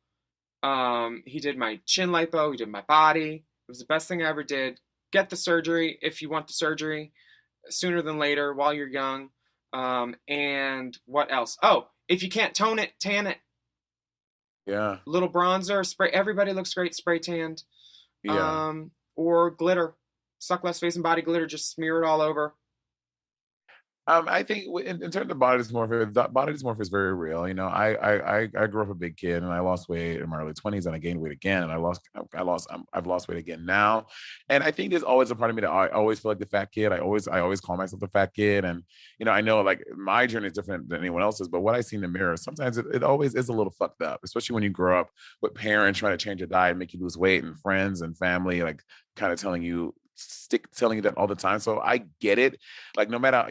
He did my chin lipo. He did my body. It was the best thing I ever did. Get the surgery if you want the surgery. Sooner than later, while you're young. And what else? Oh, if you can't tone it, tan it. Yeah. Little bronzer, spray. Everybody looks great spray tanned. Yeah. Or glitter. Suck less face and body glitter. Just smear it all over. I think in terms of body dysmorphia, body dysmorphia is very real. You know, I grew up a big kid and I lost weight in my early 20s and I gained weight again and I've lost weight again now. And I think there's always a part of me that I always feel like the fat kid. I always call myself the fat kid. And you know, I know like my journey is different than anyone else's, but what I see in the mirror, sometimes it always is a little fucked up, especially when you grow up with parents trying to change your diet, make you lose weight, and friends and family like kind of telling you that all the time. So I get it. Like no matter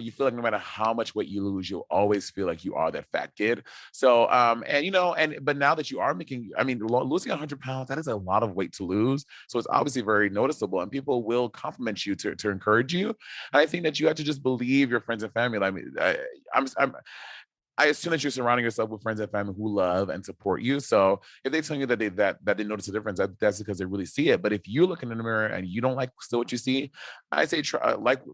how much weight you lose, you'll always feel like you are that fat kid. So and you know, but now that you are losing 100 pounds, that is a lot of weight to lose. So it's obviously very noticeable, and people will compliment you to encourage you. And I think that you have to just believe your friends and family. I assume that you're surrounding yourself with friends and family who love and support you. So if they tell you that they notice a difference, that's because they really see it. But if you're looking in the mirror and you don't like still what you see, I say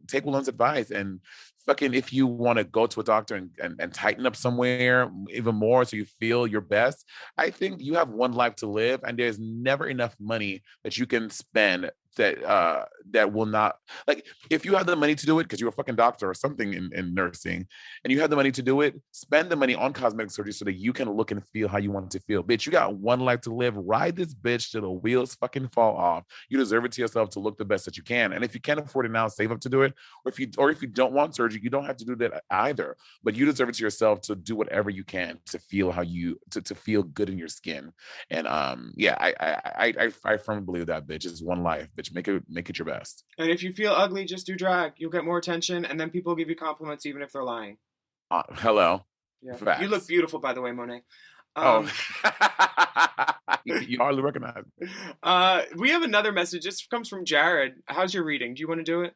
take Willem's advice and fucking if you want to go to a doctor and tighten up somewhere even more so you feel your best, I think you have one life to live and there's never enough money that you can spend that will not, like, if you have the money to do it because you're a fucking doctor or something in nursing and you have the money to do it, spend the money on cosmetic surgery so that you can look and feel how you want to feel. Bitch, you got one life to live. Ride this bitch till the wheels fucking fall off. You deserve it to yourself to look the best that you can. And if you can't afford it now, save up to do it. Or if you don't want surgery, you don't have to do that either. But you deserve it to yourself to do whatever you can to feel how you to feel good in your skin. And I firmly believe that, bitch. It's one life, bitch. Make it your best. And if you feel ugly, just do drag. You'll get more attention, and then people give you compliments even if they're lying. Hello. Yeah. Facts. You look beautiful, by the way, Monét. You hardly recognize me. We have another message. This comes from Jared. How's your reading? Do you want to do it?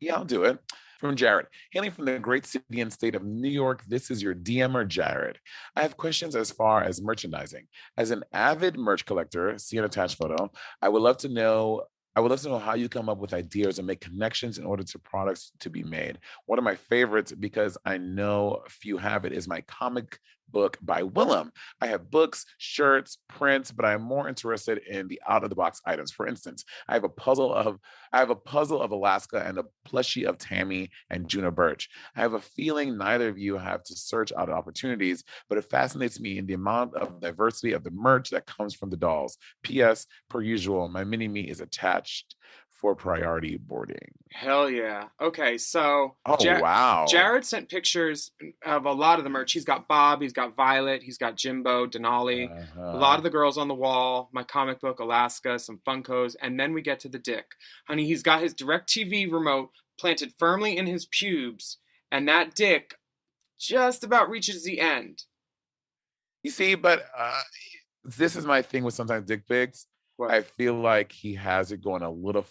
Yeah, I'll do it. From Jared. Hailing from the great city and state of New York, this is your DMer, Jared. I have questions as far as merchandising. As an avid merch collector, see an attached photo, I would love to know how you come up with ideas and make connections in order to products to be made. One of my favorites, because I know few have it, is my comic book by Willem. I have books, shirts, prints, but I am more interested in the out-of-the-box items. For instance, I have a puzzle of Alaska and a plushie of Tammy and Juna Birch. I have a feeling neither of you have to search out opportunities, but it fascinates me in the amount of diversity of the merch that comes from the dolls. P.S. Per usual, my mini-me is attached for priority boarding. Hell yeah. Okay, so wow. Jared sent pictures of a lot of the merch. He's got Bob, he's got Violet, he's got Jimbo, Denali, a lot of the girls on the wall, my comic book, Alaska, some Funkos, and then we get to the dick. Honey, he's got his DirecTV remote planted firmly in his pubes, and that dick just about reaches the end. You see, but this is my thing with sometimes dick pics. What? I feel like he has it going a little.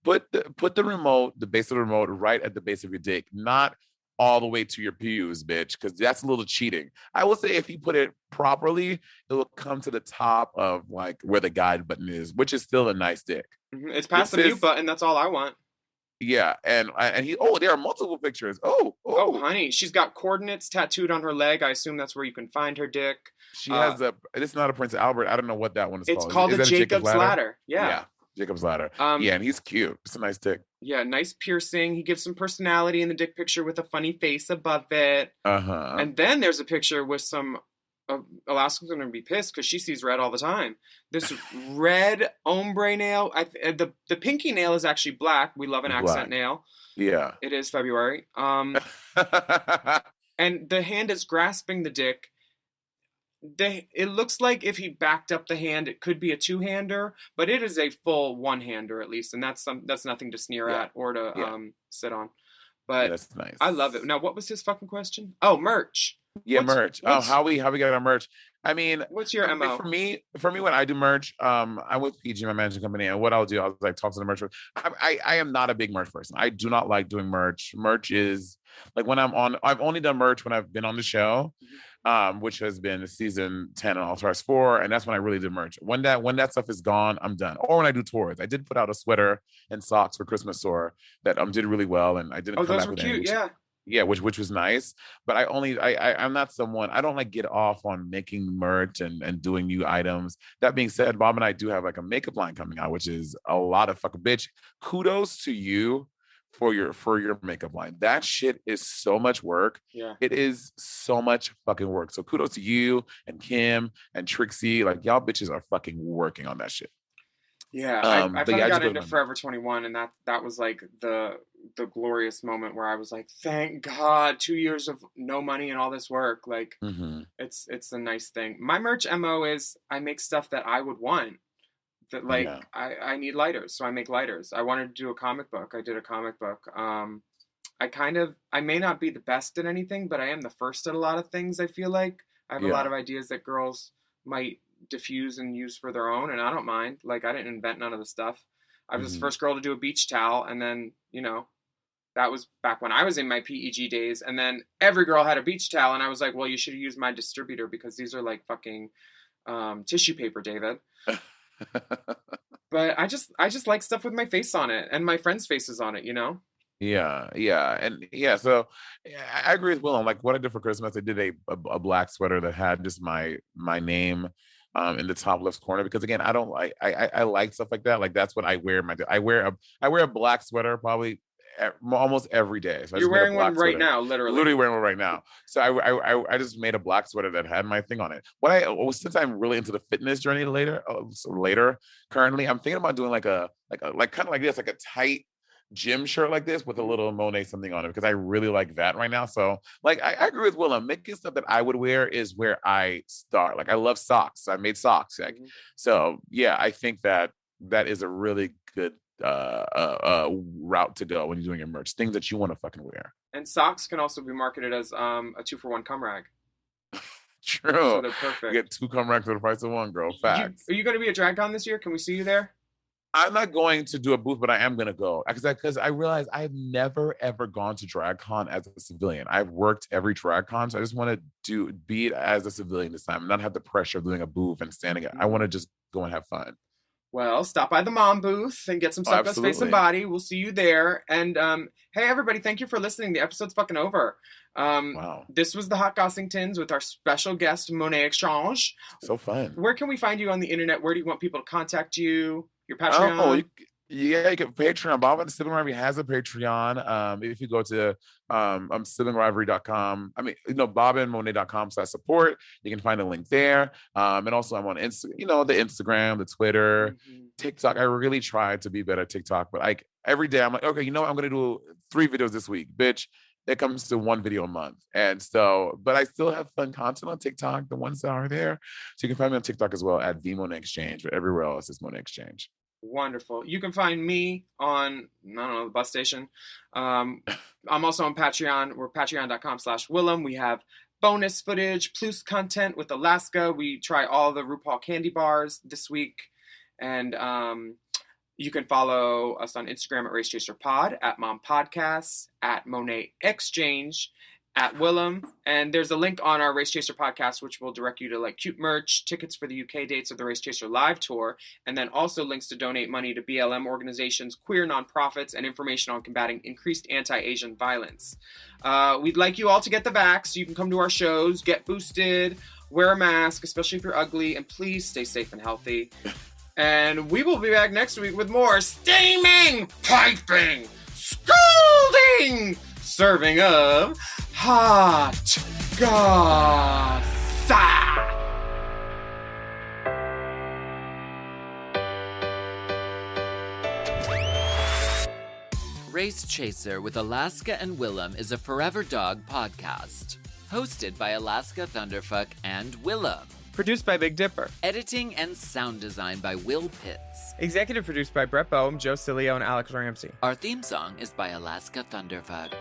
Put the remote, the base of the remote, right at the base of your dick, not all the way to your pubes, bitch, because that's a little cheating. I will say if you put it properly, it will come to the top of like where the guide button is, which is still a nice dick. Mm-hmm. It's past the mute button. That's all I want. Yeah, and he. Oh, there are multiple pictures. Oh, honey, she's got coordinates tattooed on her leg. I assume that's where you can find her dick. She has it's not a Prince Albert. I don't know what that one is called. It's called a Jacob's Ladder. Yeah, Jacob's Ladder. Yeah, and he's cute. It's a nice dick. Yeah, nice piercing. He gives some personality in the dick picture with a funny face above it. And then there's a picture with some. Alaska's gonna be pissed because she sees red all the time. This red ombre nail. The pinky nail is actually black. We love an accent nail. Yeah, it is February. And the hand is grasping the dick. It looks like if he backed up the hand, it could be a two-hander, but it is a full one-hander at least, and that's nothing to sneer at or to sit on. But that's nice. I love it. Now, what was his fucking question? Oh, merch. Yeah, merch. How we get our merch. I mean, what's your MO? For me, when I do merch, I'm with PG, my managing company, and what I'll do, I'll like talk to the merch. I am not a big merch person. I do not like doing merch. Merch is like when I've only done merch when I've been on the show, which has been season 10 on All Stars 4, and that's when I really did merch. When that stuff is gone, I'm done. Or when I do tours, I did put out a sweater and socks for Christmas tour that did really well, and I didn't. Those were cute, yeah. Yeah, which was nice, but I'm not someone, I don't like get off on making merch and doing new items. That being said, Bob and I do have like a makeup line coming out, which is a lot of fucking bitch. Kudos to you for your makeup line. That shit is so much work. Yeah. It is so much fucking work. So kudos to you and Kim and Trixie. Like y'all bitches are fucking working on that shit. Yeah, I but finally yeah, I got just into go- Forever 21, and that was like the glorious moment where I was like, thank God, 2 years of no money and all this work. Like, Mhm. it's a nice thing. My merch MO is I make stuff that I would want. That like Yeah. I need lighters, so I make lighters. I wanted to do a comic book. I did a comic book. I may not be the best at anything, but I am the first at a lot of things. I feel like I have a lot Yeah. of ideas that girls might diffuse and use for their own, and I don't mind. Like, I didn't invent none of the stuff. I was the Mhm. first girl to do a beach towel, and then, you know, that was back when I was in my PEG days, and then every girl had a beach towel, and I was like, well, you should have used my distributor because these are like fucking tissue paper, David. But I just like stuff with my face on it and my friends' faces on it, you know? Yeah, and so yeah, I agree with Willem. Like what I did for Christmas, I did a black sweater that had just my name in the top left corner because again, I don't like I like stuff like that. Like that's what I wear. I wear a black sweater probably almost every day. So I You're just made a wearing one black right sweater. now, literally. Literally wearing one right now. So I just made a black sweater that had my thing on it. Since I'm really into the fitness journey later, currently I'm thinking about doing like kind of like this, like a tight gym shirt like this with a little Monet something on it because I really like that right now. So like I agree with Willem. Making stuff that I would wear is where I start. Like I love socks. I made socks. Like so yeah, I think that is a really good route to go when you're doing your merch. Things that you want to fucking wear. And socks can also be marketed as a 2-for-1 cum rag. True. So they're perfect. You get 2 cum racks for the price of 1, girl. Facts. Are you going to be at DragCon this year? Can we see you there? I'm not going to do a booth, but I am going to go because I realize I've never ever gone to DragCon as a civilian. I've worked every DragCon, so I just want to be it as a civilian this time and not have the pressure of doing a booth and standing. I want to just go and have fun. Well, stop by the mom booth and get some stuff that's face and body. We'll see you there. And hey, everybody, thank you for listening. The episode's fucking over. Wow. This was the Hot Gossingtons with our special guest, Monét X Change. So fun. Where can we find you on the internet? Where do you want people to contact you? Your Patreon? You can Patreon. Bob and Sibling Rivalry has a Patreon. If you go to siblingrivalry.com, bobandmonet.com/support, you can find a link there. And also I'm on the Instagram, the Twitter, TikTok. I really try to be better at TikTok, but like every day I'm like, okay, you know what? I'm gonna do 3 videos this week, bitch. It comes to 1 video a month. And so, but I still have fun content on TikTok, the ones that are there. So you can find me on TikTok as well at the Monét Exchange, but everywhere else is Monét Exchange. Wonderful. You can find me on, the bus station. I'm also on Patreon. We're patreon.com/Willem. We have bonus footage, plus content with Alaska. We try all the RuPaul candy bars this week. And you can follow us on Instagram at RaceChaserPod, at Mom Podcasts, at Monét Exchange, at Willem. And there's a link on our Race Chaser podcast, which will direct you to like cute merch, tickets for the UK dates of the Race Chaser live tour, and then also links to donate money to BLM organizations, queer nonprofits, and information on combating increased anti-Asian violence. We'd like you all to get the vax so you can come to our shows, get boosted, wear a mask, especially if you're ugly, and please stay safe and healthy. And we will be back next week with more steaming, piping, scalding serving of Hot Goss. Race Chaser with Alaska and Willem is a Forever Dog podcast. Hosted by Alaska Thunderfuck and Willem. Produced by Big Dipper. Editing and sound design by Will Pitts. Executive produced by Brett Boehm, Joe Cilio, and Alex Ramsey. Our theme song is by Alaska Thunderfuck.